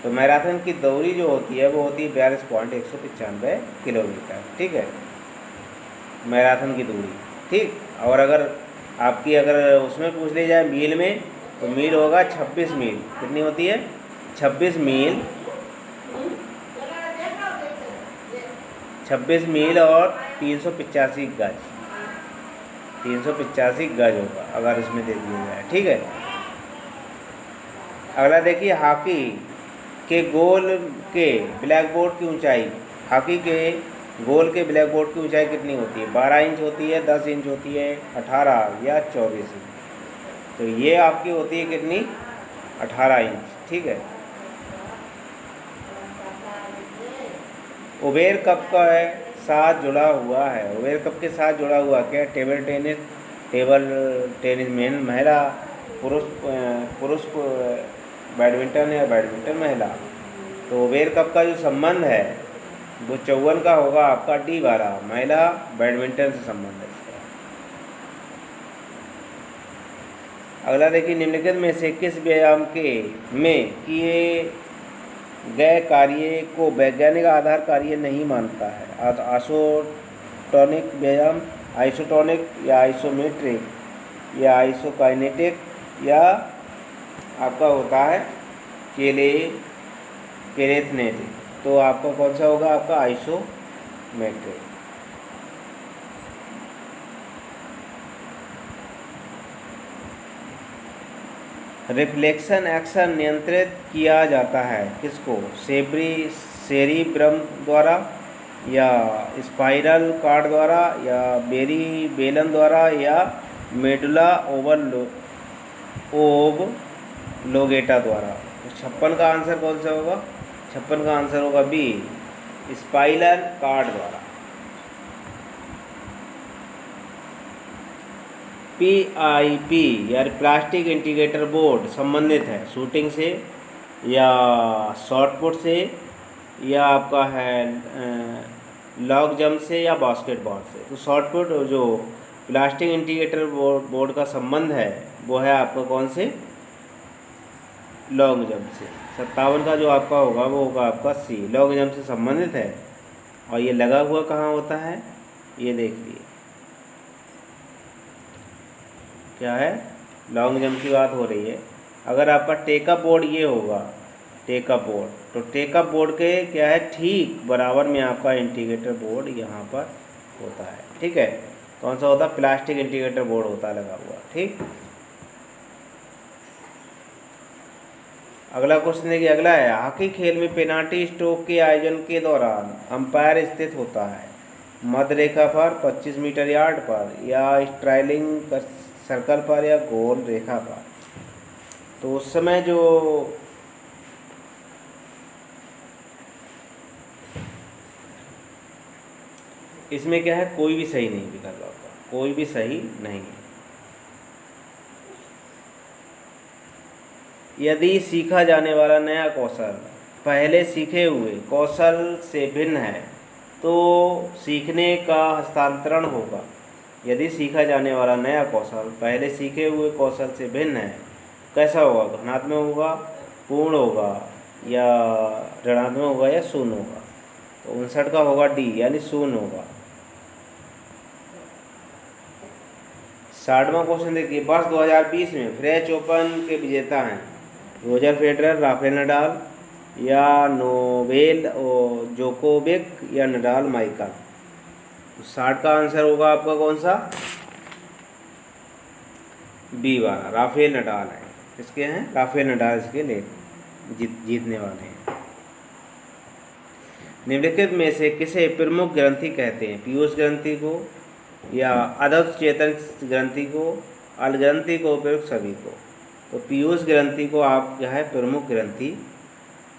तो मैराथन की दूरी जो होती है वो होती है 42.195 किलोमीटर, ठीक है, मैराथन की दूरी, ठीक। और अगर आपकी उसमें पूछ ली जाए मील में, तो मील होगा 26 मील। कितनी होती है? 26 मील, 26 मील और 385 गज, 385 गज होगा अगर इसमें दे दिया जाए, ठीक है। अगला देखिए, हॉकी के गोल के ब्लैक बोर्ड की ऊंचाई, हॉकी के गोल के ब्लैक बोर्ड की ऊंचाई कितनी होती है? 12 इंच होती है, 10 इंच होती है, 18 या 24 इंच। तो ये आपकी होती है कितनी? 18 इंच। ठीक है। उबेर कप का साथ जुड़ा हुआ है, उबेर कप के साथ जुड़ा हुआ क्या? टेबल टेनिस में महिला, पुरुष बैडमिंटन या बैडमिंटन महिला। तो उबेर कप का जो संबंध है वो 54 का होगा आपका, डी वाला, महिला बैडमिंटन से संबंध है इसका। अगला देखिए, निम्नलिखित में से किस व्यायाम के में किए गए कार्य को वैज्ञानिक आधार कार्य नहीं मानता है? आइसोटोनिक व्यायाम, आइसोटोनिक या आइसोमेट्रिक या आइसोकाइनेटिक या आपका होता है कैलेथनेटिक। तो आपका कौन सा होगा? आपका आइसोमेट्रिक। रिफ्लेक्शन एक्शन नियंत्रित किया जाता है किसको? सेरिब्रम द्वारा या स्पाइनल कॉर्ड द्वारा या बेलन द्वारा या मेडुला ओब्लोगेटा द्वारा। तो 56 का आंसर कौन सा होगा? 56 का आंसर होगा बी, स्पाइनल कॉर्ड द्वारा। PIP यानी प्लास्टिक इंटीग्रेटर बोर्ड संबंधित है शूटिंग से या शॉटपुट से या आपका है लॉन्ग जंप से या बास्केटबॉल से। तो शॉटपुट जो प्लास्टिक इंटीग्रेटर बोर्ड का संबंध है वो है आपका कौन से? लॉन्ग जंप से। 57 का जो आपका होगा वो होगा आपका सी, लॉन्ग जंप से संबंधित है। और ये लगा हुआ कहाँ होता है? ये देखिए क्या है, लॉन्ग जंप की बात हो रही है। अगर आपका टेकअप बोर्ड ये होगा, टेकअप बोर्ड, तो टेकअप बोर्ड के क्या है, ठीक बराबर में आपका इंटीग्रेटर बोर्ड यहाँ पर होता है। ठीक है, कौन सा होता है? प्लास्टिक इंटीग्रेटर बोर्ड होता है लगा हुआ। ठीक, अगला क्वेश्चन देखिए, अगला है, हॉकी खेल में पेनाल्टी स्ट्रोक के आयोजन के दौरान अंपायर स्थित होता है मध्य रेखा पर, 25 मीटर यार्ड पर, या स्ट्राइलिंग सर्कल पर, या गोल रेखा पर। तो उस समय जो इसमें क्या है, कोई भी सही नहीं विकल्प आपका, कोई भी सही नहीं है। यदि सीखा जाने वाला नया कौशल पहले सीखे हुए कौशल से भिन्न है तो सीखने का हस्तांतरण होगा। यदि सीखा जाने वाला नया कौशल पहले सीखे हुए कौशल से भिन्न है, कैसा होगा? धनात्मक होगा, पूर्ण होगा, या ऋणात्मक होगा, या शून्य होगा। तो 59 का होगा डी, यानी शून्य होगा। 60वां क्वेश्चन देखिए, वर्ष 2020 में फ्रेंच ओपन के विजेता हैं रोजर फेडरर, राफेल नडाल, या नोवेल जोकोविक, या नडाल माइकल। तो 60 का आंसर होगा आपका कौन सा? बी वाला, राफेल नडाल है। इसके हैं राफेल नडाल, इसके लिए जीतने वाले हैं। निम्नलिखित में से किसे प्रमुख ग्रंथि कहते हैं? पीयूष ग्रंथि को, या अधः चेतन ग्रंथि को, अल ग्रंथि को, उपयुक्त सभी को। तो पीयूष ग्रंथि को आप जो है प्रमुख ग्रंथि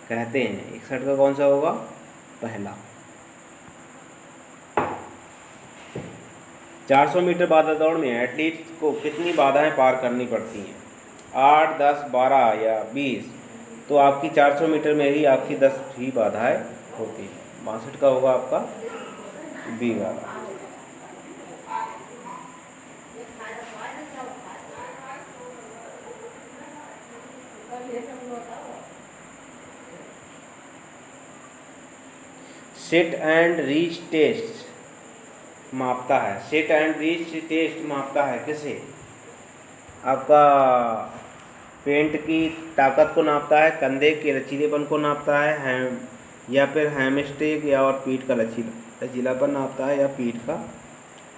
कहते हैं। 61 का कौन सा होगा? पहला। 400 मीटर बाधा दौड़ में एथलीट को कितनी बाधाएं पार करनी पड़ती हैं? 8, 10, 12 या 20। तो आपकी 400 मीटर में ही आपकी 10 ही बाधाएं होती हैं। 62 का होगा आपका बी वाला। सेट एंड रीच टेस्ट मापता है, सेट एंड रीच टेस्ट मापता है किसे? आपका पेंट की ताकत को नापता है, कंधे के लचीलेपन को नापता है, या फिर हैमस्ट्रिंग या और पीठ का लचीलापन नापता है, या पीठ का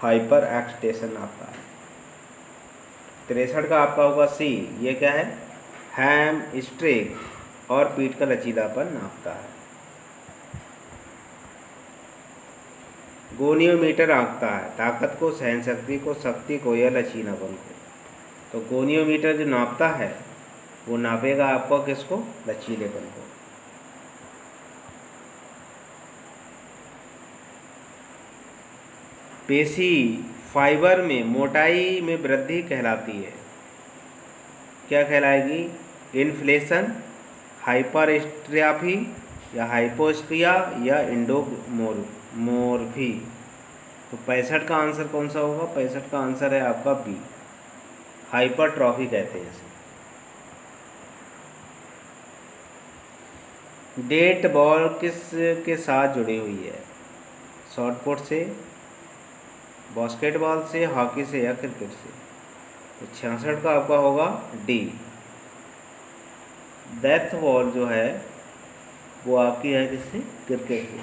हाइपर एक्सटेंशन नापता है। 63 का आपका होगा सी, ये क्या है? हैमस्ट्रिंग और पीठ का लचीलापन नापता है। गोनियोमीटर आंकता है ताकत को, सहनशक्ति को, शक्ति को या लचीलापन को। तो गोनियोमीटर जो नापता है वो नापेगा आपका किसको? लचीलेपन को। पेशी फाइबर में मोटाई में वृद्धि कहलाती है। क्या कहलाएगी? इन्फ्लेशन, हाइपरट्रोफी या हाइपोस्ट्रिया या इंडोमोर्फी। तो 65 का आंसर कौन सा होगा? 65 का आंसर है आपका बी, हाइपरट्रॉफी कहते हैं इसे। डेट बॉल किस के साथ जुड़ी हुई है? शॉटपुट से, बास्केटबॉल से, हॉकी से या क्रिकेट से? तो 66 का आपका होगा डी, डेथ बॉल जो है वो आपकी है किससे? क्रिकेट से।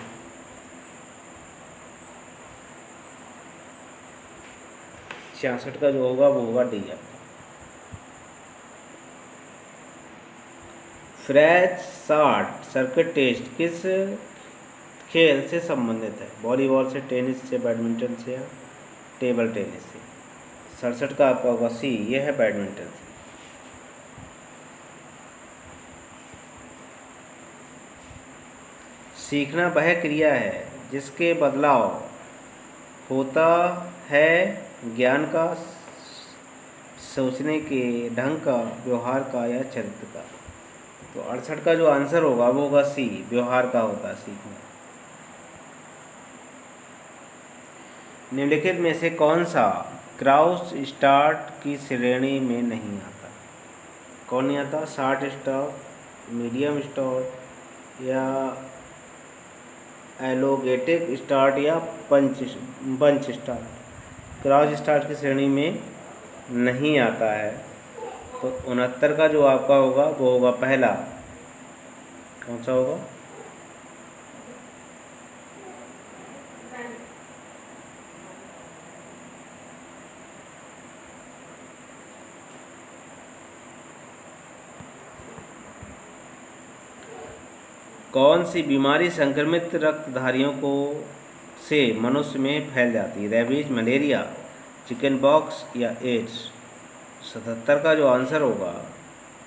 छियासठ का जो होगा वो होगा डी आपका। फ्रेंच शॉर्ट सर्किट टेस्ट किस खेल से संबंधित है? वॉलीबॉल से, टेनिस से, बैडमिंटन से या टेबल टेनिस से? 67 का आपका होगा सी, ये है बैडमिंटन से। सीखना वह क्रिया है जिसके बदलाव होता है ज्ञान का, सोचने के ढंग का, व्यवहार का या चरित्र का। तो 68 का जो आंसर होगा वो होगा सी, व्यवहार का होता है सीखना। निम्नलिखित में से कौन सा क्रॉस स्टार्ट की श्रेणी में नहीं आता? कौन नहीं आता? शॉर्ट स्टार्ट, मीडियम स्टार्ट या एलोगेटिक स्टार्ट या बंच स्टार्ट? क्रॉस स्टार्ट की श्रेणी में नहीं आता है। तो 69 का जो आपका होगा वो होगा पहला, कौन सा होगा? कौन सी बीमारी संक्रमित रक्तधारियों को से मनुष्य में फैल जाती है? रेबीज, मलेरिया, चिकन पॉक्स या एड्स? 77 का जो आंसर होगा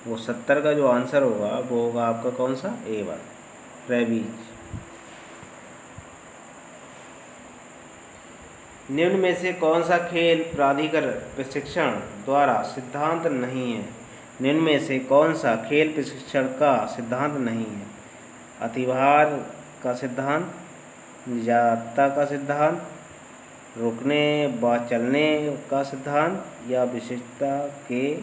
वो 70 का जो आंसर होगा वो होगा आपका कौन सा? ए वाला, रेबीज। निम्न में से कौन सा खेल प्राधिकरण प्रशिक्षण द्वारा सिद्धांत नहीं है? निम्न में से कौन सा खेल प्रशिक्षण का सिद्धांत नहीं है? अतिभार का सिद्धांत, निजाता का सिद्धांत, रुकने व चलने का सिद्धांत या विशिष्टता के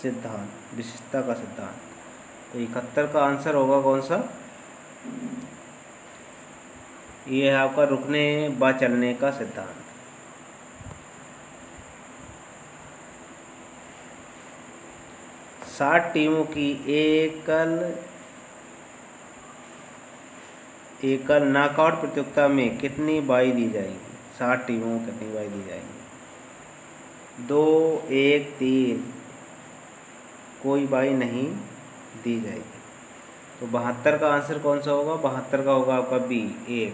सिद्धांत, विशिष्टता का सिद्धांत? तो 71 का आंसर होगा कौन सा? ये है आपका रुकने व चलने का सिद्धांत। सात टीमों की एकल नॉकआउट प्रतियोगिता में कितनी बाई दी जाएगी? 7 टीमों को कितनी बाई दी जाएगी? 2, 1, 3, कोई बाई नहीं दी जाएगी। तो 72 का आंसर कौन सा होगा? 72 का होगा आपका बी, 1।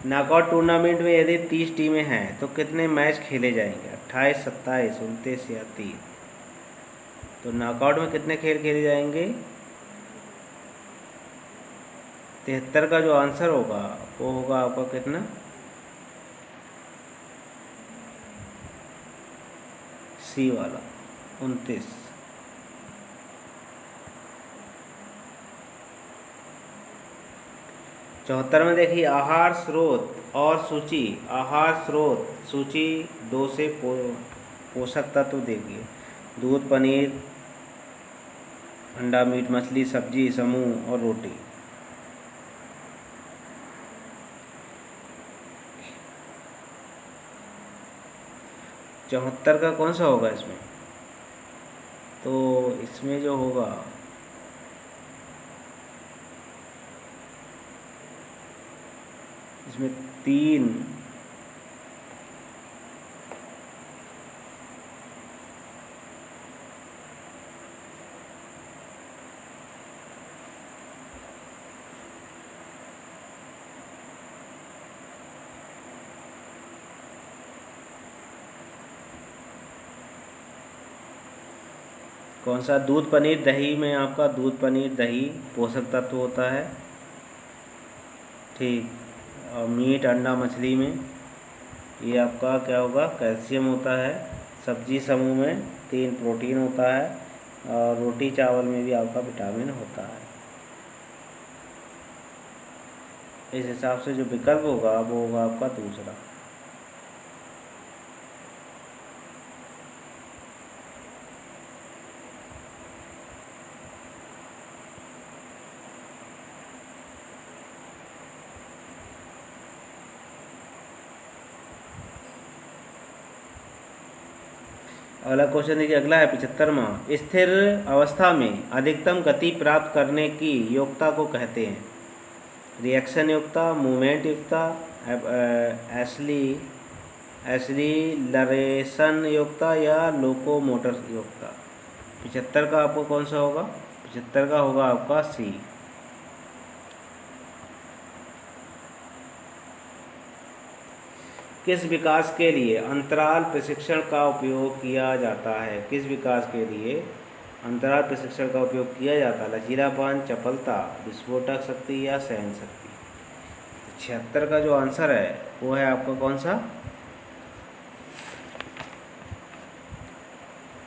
नॉकआउट टूर्नामेंट में यदि 30 टीमें हैं तो कितने मैच खेले जाएंगे? 28, 27, 29 या 30? तो नॉकआउट में कितने खेल खेले जाएंगे? 73 का जो आंसर होगा वो होगा आपका कितना? सी वाला, 29। चौहत्तर में देखिए आहार स्रोत और सूची। आहार स्रोत सूची 2 से पोषक तत्व देखिए, दूध, पनीर, अंडा, मीट, मछली, सब्जी समूह और रोटी। चौहत्तर का कौन सा होगा इसमें? तो इसमें जो होगा इसमें 3 3 कौन सा? दूध, पनीर, दही में आपका दूध, पनीर, दही पोषक तत्व होता है, ठीक। और मीट, अंडा, मछली में ये आपका क्या होगा? कैल्शियम होता है। सब्जी समूह में 3 प्रोटीन होता है, और रोटी चावल में भी आपका विटामिन होता है। इस हिसाब से जो विकल्प होगा वो होगा आपका दूसरा। अगला क्वेश्चन देखिए, अगला है 75वां। स्थिर अवस्था में अधिकतम गति प्राप्त करने की योग्यता को कहते हैं? रिएक्शन योग्यता, मूवमेंट योग्यता, एसिलरेशन योग्यता या लोकोमोटर योग्यता। 75 का आपको कौन सा होगा? 75 का होगा आपका सी। किस विकास के लिए अंतराल प्रशिक्षण का उपयोग किया जाता है? किस विकास के लिए अंतराल प्रशिक्षण का उपयोग किया जाता है? लचीलापन, चपलता, विस्फोटक शक्ति या सहन शक्ति। 76 का जो आंसर है वो है आपका कौन सा?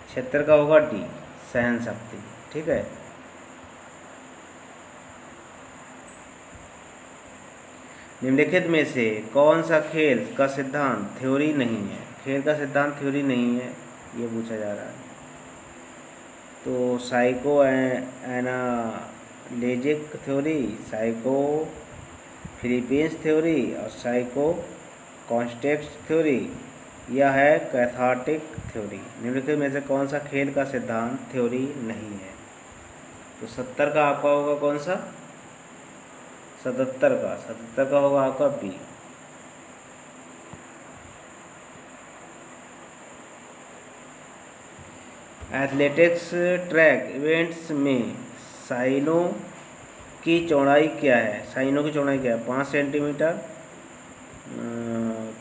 76 का होगा डी, सहन शक्ति, ठीक है। निम्नलिखित में से कौन सा खेल का सिद्धांत थ्योरी नहीं है? खेल का सिद्धांत थ्योरी नहीं है, ये पूछा जा रहा है। तो psycho analytic theory, psycho Philippines theory और साइको कॉन्टेक्स्ट थ्योरी, यह है कैथार्टिक थ्योरी। निम्नलिखित में से कौन सा खेल का सिद्धांत थ्योरी नहीं है? तो 70 का आपका होगा कौन सा? 77 का होगा आपका बी। एथलेटिक्स ट्रैक इवेंट्स में साइनों की चौड़ाई क्या है? साइनों की चौड़ाई क्या है? 5 सेंटीमीटर,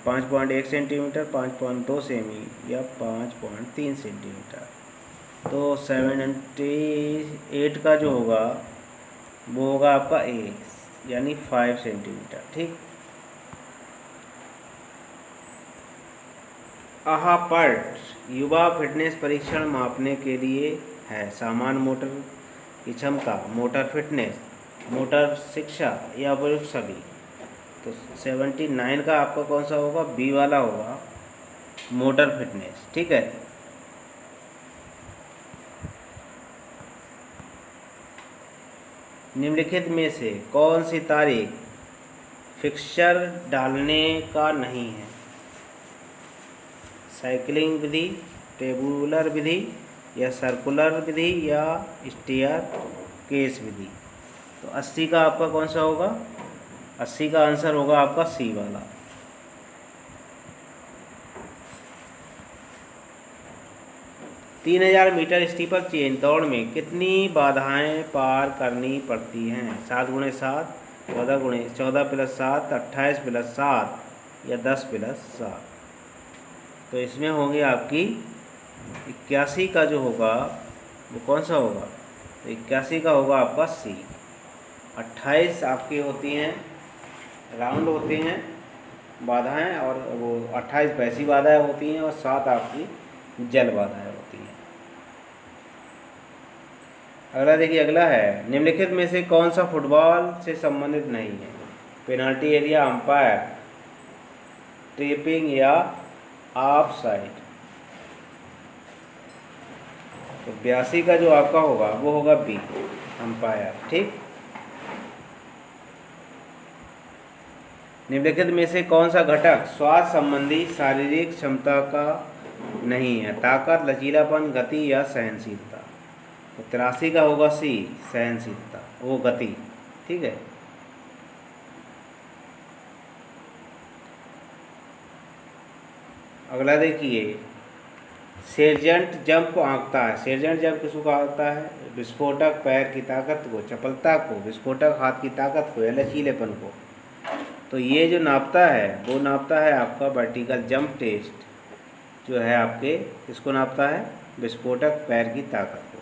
5.1 सेंटीमीटर, 5.2 सेमी या 5.3 सेंटीमीटर। तो 78 का जो होगा वो होगा आपका ए, यानी 5 सेंटीमीटर, ठीक। आहपट युवा फिटनेस परीक्षण मापने के लिए है? सामान्य मोटर की क्षमता, मोटर फिटनेस, मोटर शिक्षा या उपयुक्त सभी। तो 79 का आपका कौन सा होगा? बी वाला होगा, मोटर फिटनेस, ठीक है। निम्नलिखित में से कौन सी तारीख फिक्सचर डालने का नहीं है? साइक्लिंग विधि, टेबुलर विधि या सर्कुलर विधि या स्टेयर केस विधि। तो 80 का आपका कौन सा होगा? 80 का आंसर होगा आपका सी वाला। 3000 मीटर स्टीपर चेन दौड़ में कितनी बाधाएं पार करनी पड़ती हैं? 7 × 7, 14 + 7, 28 + 7 या 10 + 7। तो इसमें होंगे आपकी 81 का जो होगा वो कौन सा होगा? तो 81 का होगा आपका सी। 28 आपकी होती हैं राउंड होते हैं बाधाएं, और वो 28 वैसी बाधाएं होती हैं और 7 आपकी जल बाधाएं होती हैं। अगला देखिए, अगला है निम्नलिखित में से कौन सा फुटबॉल से संबंधित नहीं है? पेनाल्टी एरिया, अंपायर, ट्रिपिंग या ऑफ साइड। तो 82 का जो आपका होगा वो होगा बी, अंपायर, ठीक। निम्नलिखित में से कौन सा घटक स्वास्थ्य संबंधी शारीरिक क्षमता का नहीं है? ताकत, लचीलापन, गति या सहनशीलता। तो 83 का होगा सी, सहनशीलता, वो गति, ठीक है। अगला देखिए, सेर्जेंट जंप आंकता है। सेर्जेंट जंप किसको कहा है? विस्फोटक पैर की ताकत को, चपलता को, विस्फोटक हाथ की ताकत को या लचीलेपन को। तो ये जो नापता है वो नापता है आपका वर्टिकल जंप टेस्ट जो है आपके, किसको नापता है? विस्फोटक पैर की ताकत को।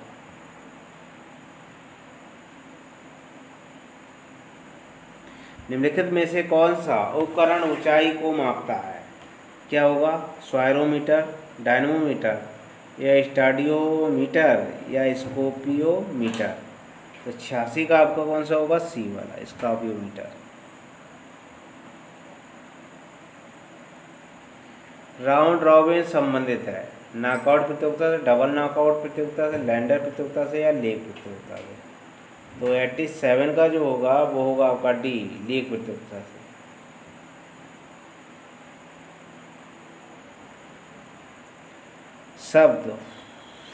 निम्नलिखित में से कौन सा उपकरण ऊंचाई को मापता है? क्या होगा? स्वायरोमीटर, डायनमोमीटर या स्टाडियोमीटर या स्कोपियोमीटर? तो 86 का आपका कौन सा होगा? सी वाला, स्कोपियोमीटर। राउंड रॉबिन संबंधित है नॉकआउट प्रतियोगिता से, डबल नॉकआउट प्रतियोगिता से, लैंडर प्रतियोगिता से या लीग प्रतियोगिता से? तो 87 का जो होगा वो होगा आपका डी, लीग प्रतियोगिता से। शब्द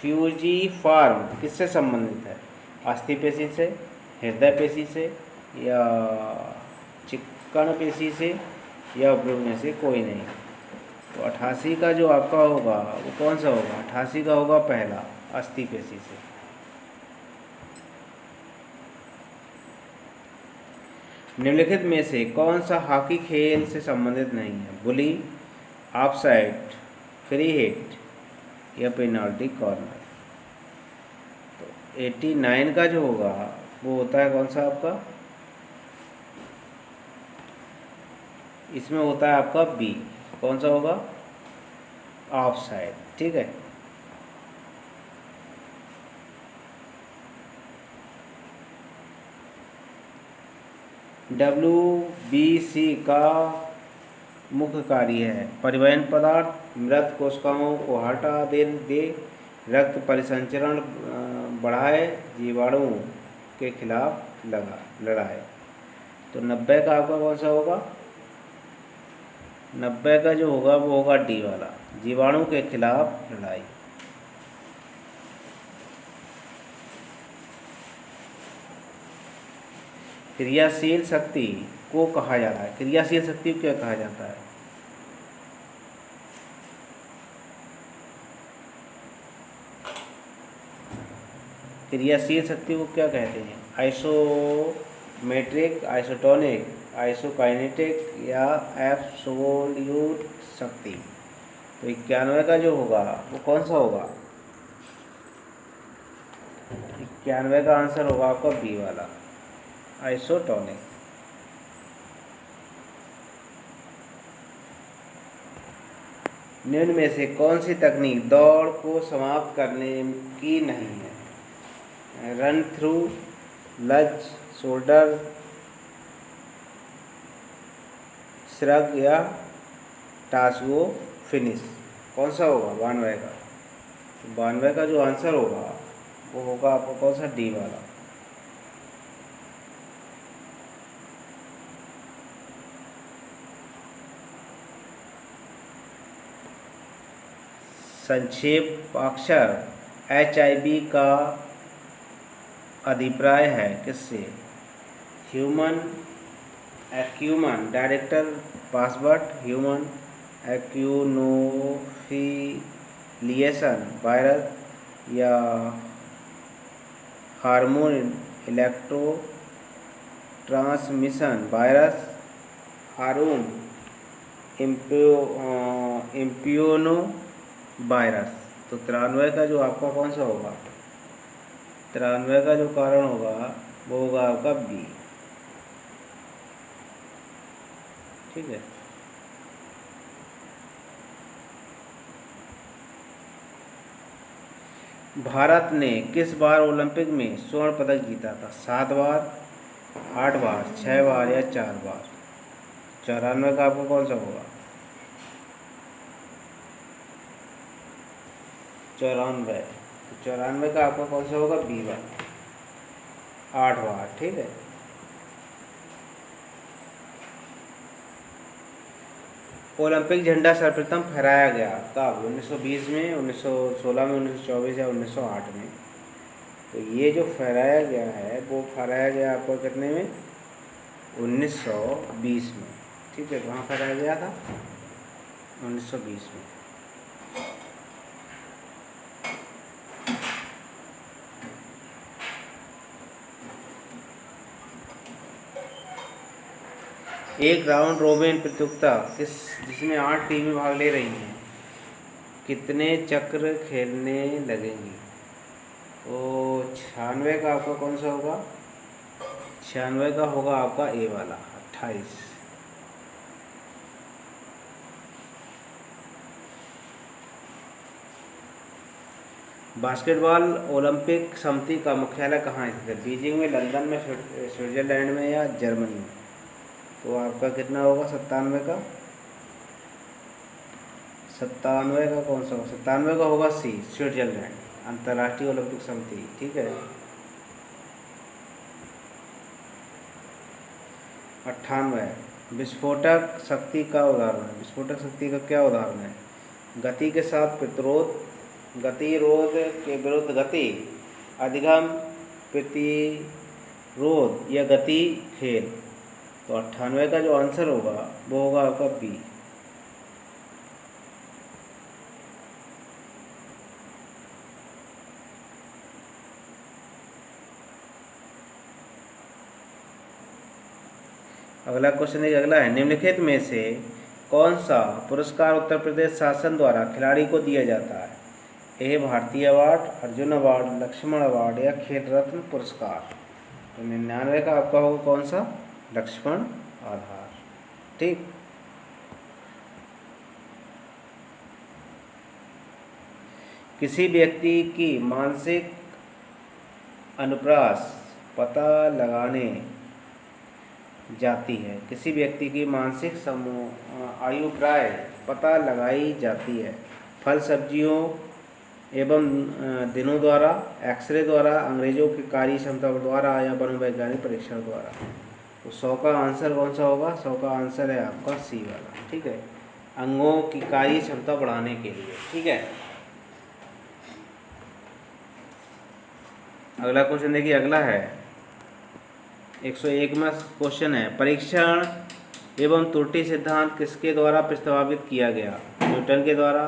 फ्यूजिफॉर्म किससे संबंधित है? अस्थि पेशी से, हृदय पेशी से या चिकन पेशी से या उपयोग में से कोई नहीं? तो 88 का जो आपका होगा वो कौन सा होगा? 88 का होगा पहला, अस्थि पेशी से। निम्नलिखित में से कौन सा हॉकी खेल से संबंधित नहीं है? बुली, ऑफसाइड, फ्री हिट या पेनाल्टी कॉर्नर? तो 89 का जो होगा वो होता है कौन सा आपका? इसमें होता है आपका बी, कौन सा होगा? ऑफसाइड। ठीक है। WBC का मुख्य कार्य है परिवहन पदार्थ, मृत कोशिकाओं को हटा दे, रक्त परिसंचरण बढ़ाए, जीवाणुओं के खिलाफ लड़ाए। तो 90 का आपका कौन सा होगा? 90 का जो होगा वो होगा डी वाला, जीवाणु के खिलाफ लड़ाई। क्रियाशील शक्ति को कहा जाता है, क्रियाशील शक्ति को क्या कहा जाता है? क्रियाशील शक्ति को क्या कहते हैं? आइसोमेट्रिक, आइसोटोनिक, आइसोकाइनेटिक या एब्सोल्यूट शक्ति? तो 91 का जो होगा वो कौन सा होगा? 91 का आंसर होगा आपका बी वाला, आइसोटोनिक। निम्न में से कौन सी तकनीक दौड़ को समाप्त करने की नहीं है? रन थ्रू, लज, शोल्डर श्रग या टास्को फिनिश? कौन सा होगा? 92 का। 92 का जो आंसर होगा वो होगा आपको कौन सा? डी वाला। संक्षेप अक्षर HIV का अभिप्राय है किससे? Human acumen director password, human एक्यूनोफिलिएशन वायरस या हार्मोन इलेक्ट्रो ट्रांसमिशन वायरस, हारून इम्प्यूनो वायरस? तो 93 का जो आपका कौन सा होगा? 93 का जो कारण होगा वो होगा आपका बी। ठीक है। भारत ने किस बार ओलंपिक में स्वर्ण पदक जीता था? 7 बार, 8 बार, 6 बार या 4 बार? 94 का आपको कौन सा होगा? 94। 94 का आपका कौन सा होगा? बी वाला, 8 बार। ठीक है। ओलंपिक झंडा सर्वप्रथम फहराया गया कब? 1920 में, 1916 में, 1924 या 1908 में? तो ये जो फहराया गया है वो फहराया गया आपको कितने में? 1920 में। ठीक है। कहाँ फहराया गया था? 1920 में। एक राउंड रोबिन प्रतियोगिता जिसमें 8 टीमें भाग ले रही हैं, कितने चक्र खेलने लगेंगी? तो 96 का आपका कौन सा होगा? 96 का होगा आपका ए वाला, 28। बास्केटबॉल ओलंपिक समिति का मुख्यालय कहाँ स्थित है? बीजिंग में, लंदन में, स्विट्जरलैंड में या जर्मनी में? तो आपका कितना होगा 97 का? 97 का कौन सा होगा? 97 का होगा सी, स्विट्जरलैंड, अंतर्राष्ट्रीय ओलंपिक समिति। ठीक है। 98, विस्फोटक शक्ति का उदाहरण है। विस्फोटक शक्ति का क्या उदाहरण है? गति के साथ प्रतिरोध, गतिरोध के विरुद्ध गति, अधिगम, प्रतिरोध या गति खेल। तो 98 का जो आंसर होगा वो होगा आपका बी। अगला क्वेश्चन है, अगला है, निम्नलिखित में से कौन सा पुरस्कार उत्तर प्रदेश शासन द्वारा खिलाड़ी को दिया जाता है? ए भारतीय award, Arjun award, Lakshman award या खेल रत्न पुरस्कार? तो 99 का आपका होगा कौन सा? लक्ष्मण आधार। ठीक। किसी व्यक्ति की मानसिक अनुप्रास पता लगाने जाती है। किसी व्यक्ति की मानसिक आयु प्राय पता लगाई जाती है फल, सब्जियों एवं दिनों द्वारा, एक्सरे द्वारा, अंग्रेजों की कार्य क्षमता द्वारा या मनोवैज्ञानिक परीक्षण द्वारा। तो 100 का आंसर कौन सा होगा? 100 का आंसर है आपका सी वाला। ठीक है, अंगों की कार्य क्षमता बढ़ाने के लिए। ठीक है। अगला क्वेश्चन देखिए, अगला है 101 में क्वेश्चन है, परीक्षण एवं त्रुटि सिद्धांत किसके द्वारा प्रस्तावित किया गया? न्यूटन के द्वारा,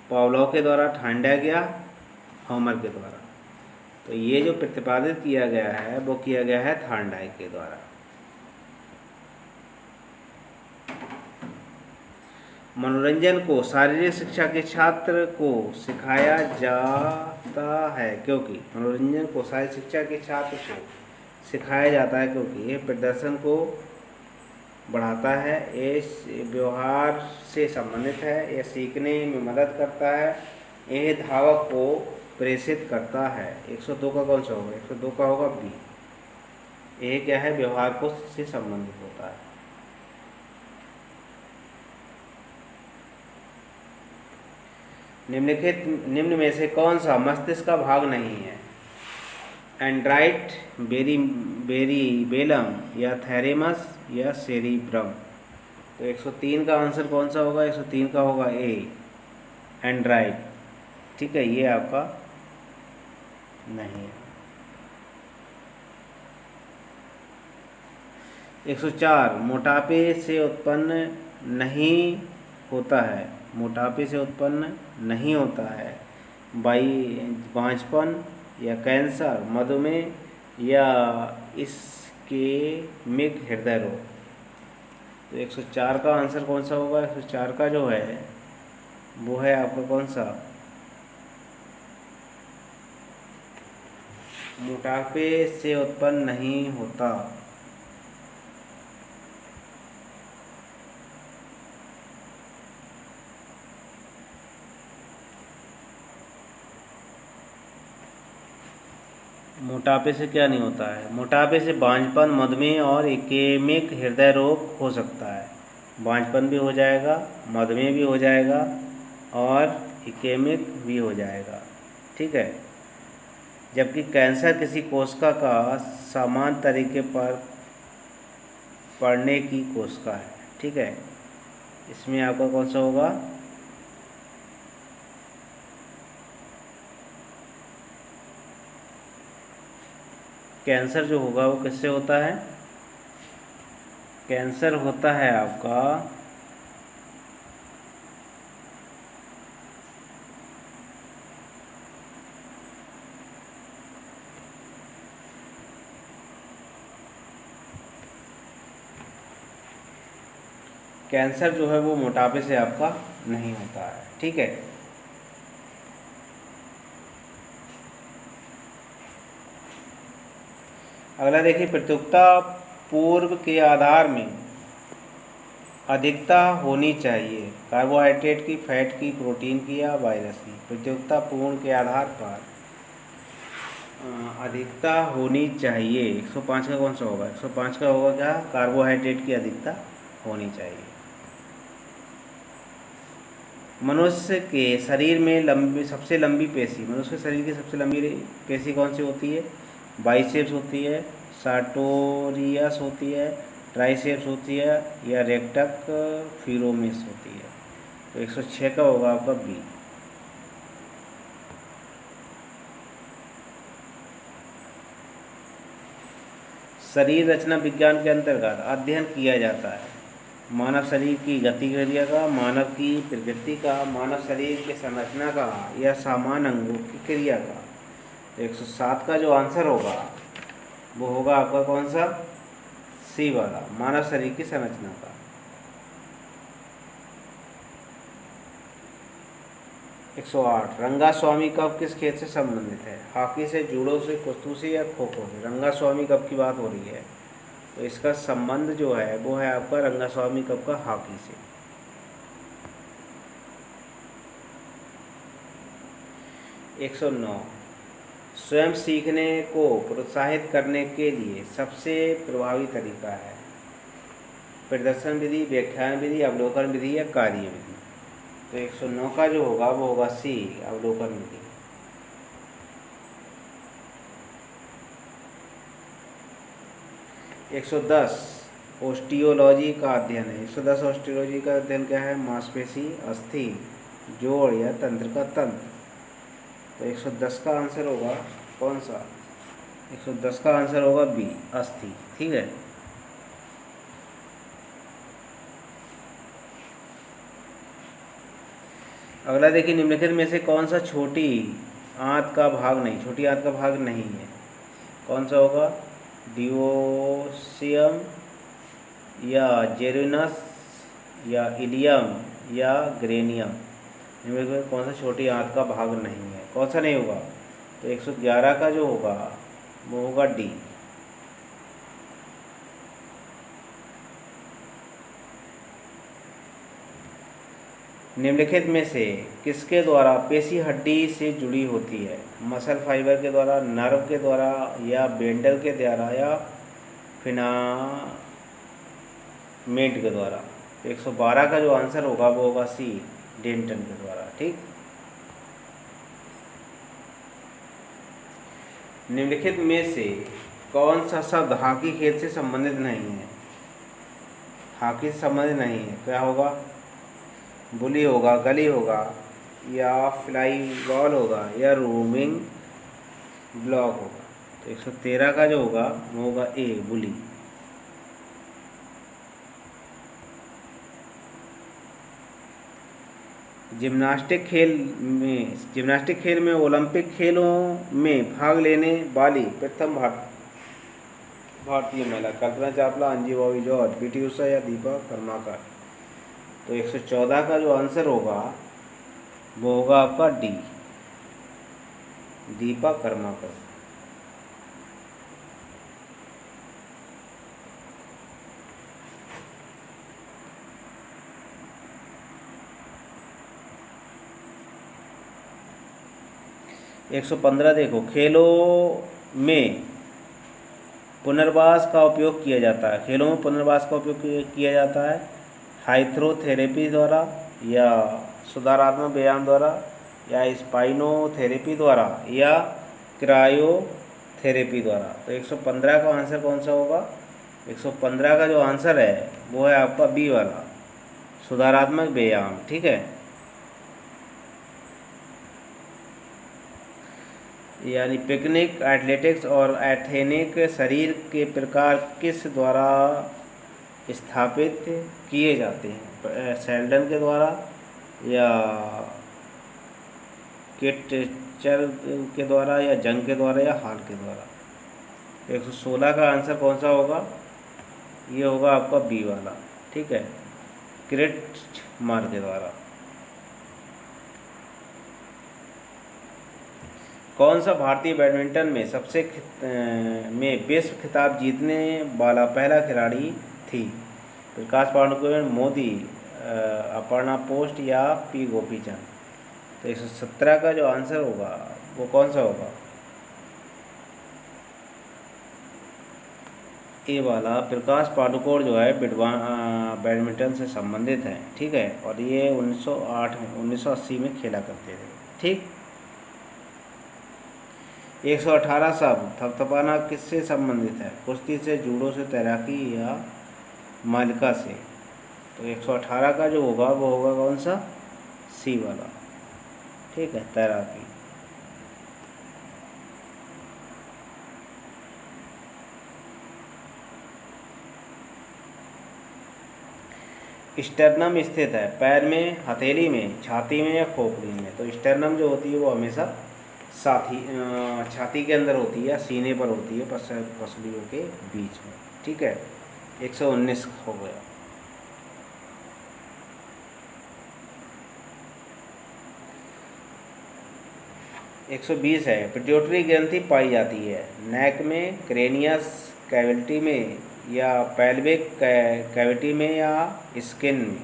पावलोव के द्वारा, थांडाइक या होमर के द्वारा? तो ये जो प्रतिपादित किया गया है वो किया गया है थांडाइक के द्वारा। मनोरंजन को शारीरिक शिक्षा के छात्र को सिखाया जाता है क्योंकि? मनोरंजन को शारीरिक शिक्षा के छात्र को सिखाया जाता है क्योंकि यह प्रदर्शन को बढ़ाता है, ये व्यवहार से संबंधित है, यह सीखने में मदद करता है, यह धावक को प्रेषित करता है। 102 का कौन सा होगा? 102 का होगा बी। यह क्या है? व्यवहार को से संबंधित होता है। निम्न में से कौन सा मस्तिष्क का भाग नहीं है? एंड्राइट, बेरीबेलम या थैलेमस या सेरिब्रम? तो 103 का आंसर कौन सा होगा? 103 का होगा ए, एंड्राइट। ठीक है, ये आपका नहीं है। 104, मोटापे से उत्पन्न नहीं होता है। मोटापे से उत्पन्न नहीं होता है बांझपन या कैंसर, मधुमेह या इस्केमिक हृदय रोग? तो 104 का आंसर कौन सा होगा? 104 का जो है वो है आपका कौन सा? मोटापे से उत्पन्न नहीं होता। मोटापे से क्या नहीं होता है? मोटापे से बांझपन, मधुमेह और इस्केमिक हृदय रोग हो सकता है। बांझपन भी हो जाएगा, मधुमेह भी हो जाएगा और इस्केमिक भी हो जाएगा। ठीक है, जबकि कैंसर किसी कोशिका का समान तरीके पर पड़ने की कोशिका है। ठीक है, इसमें आपका कौन सा होगा? कैंसर जो होगा वो किससे होता है? कैंसर होता है आपका कैंसर जो है वो मोटापे से आपका नहीं होता है। ठीक है, अगला देखिए, प्रतियोगिता पूर्व के आधार में अधिकता होनी चाहिए कार्बोहाइड्रेट की, फैट की, प्रोटीन की या वायरस की। प्रतियोगिता पूर्ण के आधार पर अधिकता होनी चाहिए। 105 का कौन सा होगा? 105 का होगा क्या? कार्बोहाइड्रेट की अधिकता होनी चाहिए। मनुष्य के शरीर में सबसे लंबी पेशी, मनुष्य के शरीर की सबसे लंबी पेशी कौन सी होती है? बाइसेप्स होती है, सार्टोरियस होती है, ट्राइसेप्स होती है या रेक्टक फीरोमिस होती है। तो 106 का होगा आपका बी। शरीर रचना विज्ञान के अंतर्गत अध्ययन किया जाता है मानव शरीर की गतिक्रिया का, मानव की प्रकृति का, मानव शरीर के संरचना का या सामान्य अंगों की क्रिया का। तो 107 का जो आंसर होगा वो होगा आपका कौन सा? सी वाला, मानव शरीर की संरचना का। 108 रंगास्वामी कप किस खेल से संबंधित है? हॉकी से, जूडो से, कुश्ती से या खो खो से? रंगास्वामी कप की बात हो रही है, तो इसका संबंध जो है वो है आपका रंगास्वामी कप का हॉकी से। 109 स्वयं सीखने को प्रोत्साहित करने के लिए सबसे प्रभावी तरीका है? प्रदर्शन विधि, व्याख्यान विधि, अवलोकन विधि या कार्य विधि। तो 109 का जो होगा वो होगा सी, अवलोकन विधि। 110 ओस्टियोलॉजी का अध्ययन है। 110 ओस्टियोलॉजी का अध्ययन क्या है? मांसपेशी, अस्थि, जोड़ या तंत्र का तंत्र। तो 110 का आंसर होगा कौन सा? 110 का आंसर होगा बी, अस्थि। ठीक है। अगला देखिए, निम्नलिखित में से कौन सा छोटी आंत का भाग नहीं, छोटी आंत का भाग नहीं है? कौन सा होगा? डिओसियम या जेरिनस या इलियम या ग्रेनियम। इनमें से कौन सा छोटी आंत का भाग नहीं है? कौन सा नहीं होगा? तो 111 का जो होगा वो होगा डी। निम्नलिखित में से किसके द्वारा पेशी हड्डी से जुड़ी होती है? मसल फाइबर के द्वारा, नर्व के द्वारा या बेंडल के द्वारा या फिनामेंट के द्वारा। तो 112 का जो आंसर होगा वो होगा सी, डेंटन के द्वारा। ठीक। निम्नलिखित में से कौन सा शब्द हॉकी खेल से संबंधित नहीं है? हॉकी से संबंधित नहीं है, क्या होगा? बुली होगा, गली होगा या फ्लाई बॉल होगा या रोमिंग ब्लॉक होगा। तो 113 का जो होगा वो होगा ए, बुली। जिम्नास्टिक खेल में ओलंपिक खेलों में भाग लेने वाली प्रथम भारतीय महिला? कल्पना चावला, अंजू बॉबी जॉर्ज, पीटी उषा या दीपा कर्माकर। तो 114 का जो आंसर होगा वो होगा आपका डी, दीपा कर्माकर। एक 115 देखो, खेलों में पुनर्वास का उपयोग किया जाता है। खेलों में पुनर्वास का उपयोग किया जाता है हाइड्रोथेरेपी द्वारा या सुधारात्मक व्यायाम द्वारा या स्पाइनोथेरेपी द्वारा या क्रायोथेरेपी द्वारा। तो 115 का आंसर कौन सा होगा? 115 का जो आंसर है वो है आपका बी वाला, सुधारात्मक व्यायाम। ठीक है। यानी पिकनिक, एथलेटिक्स और एथेनिक शरीर के प्रकार किस द्वारा स्थापित किए जाते हैं? शेल्डन के द्वारा या किटचर के द्वारा या जंग के द्वारा या हाल के द्वारा। 116 का आंसर कौन सा होगा? ये होगा आपका बी वाला। ठीक है, क्रिटमार के द्वारा। कौन सा भारतीय बैडमिंटन में विश्व खिताब जीतने वाला पहला खिलाड़ी थी? तो प्रकाश पादुकोण, मोदी, अपर्णा पोस्ट या पी गोपीचंद। तो 117 का जो आंसर होगा वो कौन सा होगा? ए वाला प्रकाश पादुकोण जो है बैडमिंटन से संबंधित है, ठीक है। और ये 1908 में 1980 में खेला करते थे, ठीक। 118 शब्द थपथपाना किससे संबंधित है? कुश्ती से, जूडो से, तैराकी या मालिका से। तो 118 का जो होगा वो होगा कौन सा? सी वाला, ठीक है, तैराकी। स्टर्नम स्थित है पैर में, हथेली में, छाती में या खोपड़ी में। तो स्टर्नम जो होती है वो हमेशा छाती के अंदर होती है या सीने पर होती है, पसलियों के बीच में, ठीक है। 119 हो गया। एक 120 है, पिट्यूटरी ग्रंथि पाई जाती है नेक में, क्रेनियस कैविटी में या पेल्विक कैविटी में या स्किन में।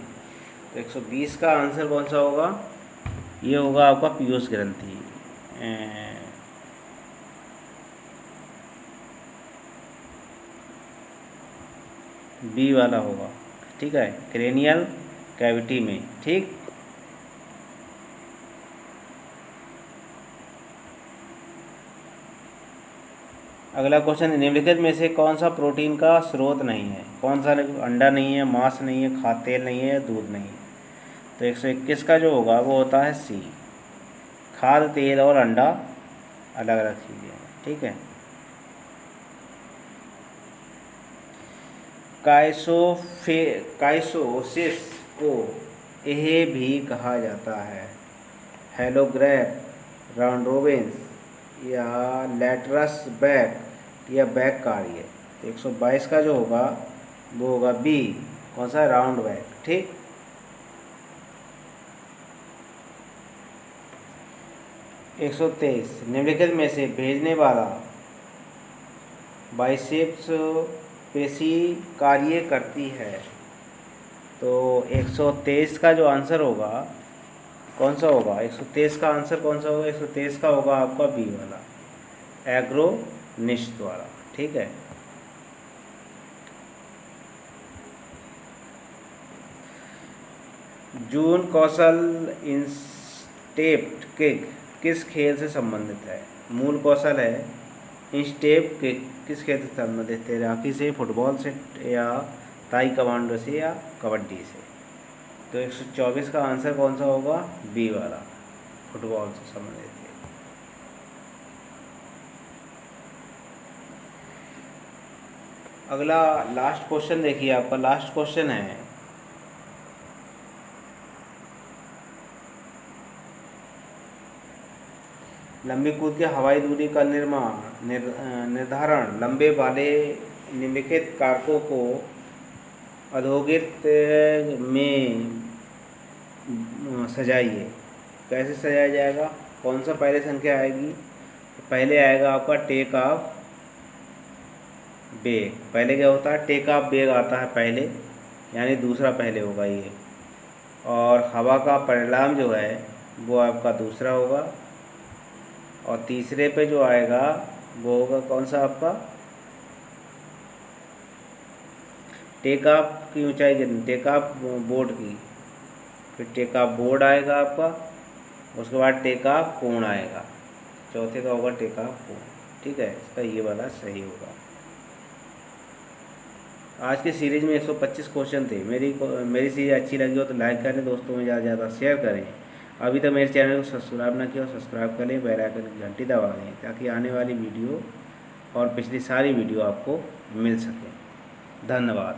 तो 120 का आंसर कौन सा होगा? ये होगा आपका पीयूष ग्रंथि। बी वाला होगा, ठीक है, क्रेनियल कैविटी में, ठीक। अगला क्वेश्चन, निम्नलिखित में से कौन सा प्रोटीन का स्रोत नहीं है? कौन सा? अंडा नहीं है, मांस नहीं है, खाद्य तेल नहीं है या दूध नहीं है। तो 121 का जो होगा वो होता है सी, खाद्य तेल और अंडा अलग अलग चीज़ें हैं, ठीक है। काइसोसिस को यह भी कहा जाता है हेलोग्रैफ, राउंड रोबिन या लैटरस बैक या बैक कार्य। तो 122 का जो होगा वो होगा बी, कौन सा? राउंड बैक, ठीक। एक 123, निम्नलिखित में से भेजने वाला बाइसेप्स पेशी कार्य करती है। तो 123 का जो आंसर होगा कौन सा होगा? 123 का आंसर कौन सा होगा? 123 का होगा आपका बी वाला, एग्रोनिस्ट वाला, ठीक है। जून कौशल इंस्टेप्ड किक किस खेल से संबंधित है? मूल कौशल है इंस्टेप किक किस खेल से संबंधित है? तैराकी से, फुटबॉल से या ताई कमांडो से या कबड्डी से। तो 124 का आंसर कौन सा होगा? बी वाला, फुटबॉल से संबंधित है। अगला लास्ट क्वेश्चन देखिए, आपका लास्ट क्वेश्चन है लंबी कूद के हवाई दूरी का निर्धारण लंबे वाले निम्नलिखित कारकों को अधोगित में सजाइए। कैसे सजाया जाएगा? कौन सा पहले संख्या आएगी? पहले आएगा आपका टेक ऑफ बेग। पहले क्या होता है? टेक ऑफ बेग आता है पहले, यानी दूसरा पहले होगा ये। और हवा का परिणाम जो है वो आपका दूसरा होगा। और तीसरे पे जो आएगा वो होगा कौन सा आपका? टेक ऑफ की ऊंचाई कितनी? टेक ऑफ बोर्ड की, फिर टेक ऑफ बोर्ड आएगा आपका, उसके बाद टेक ऑफ कोण आएगा, चौथे का होगा टेक ऑफ कोण, ठीक है। इसका ये वाला सही होगा। आज की सीरीज में 125 क्वेश्चन थे। मेरी सीरीज अच्छी लगी हो तो लाइक करें, दोस्तों में ज़्यादा से ज़्यादा शेयर करें। अभी तक मेरे चैनल को सब्सक्राइब ना किया हो सब्सक्राइब कर लें, बेल आइकन की घंटी दबा दें ताकि आने वाली वीडियो और पिछली सारी वीडियो आपको मिल सके। धन्यवाद।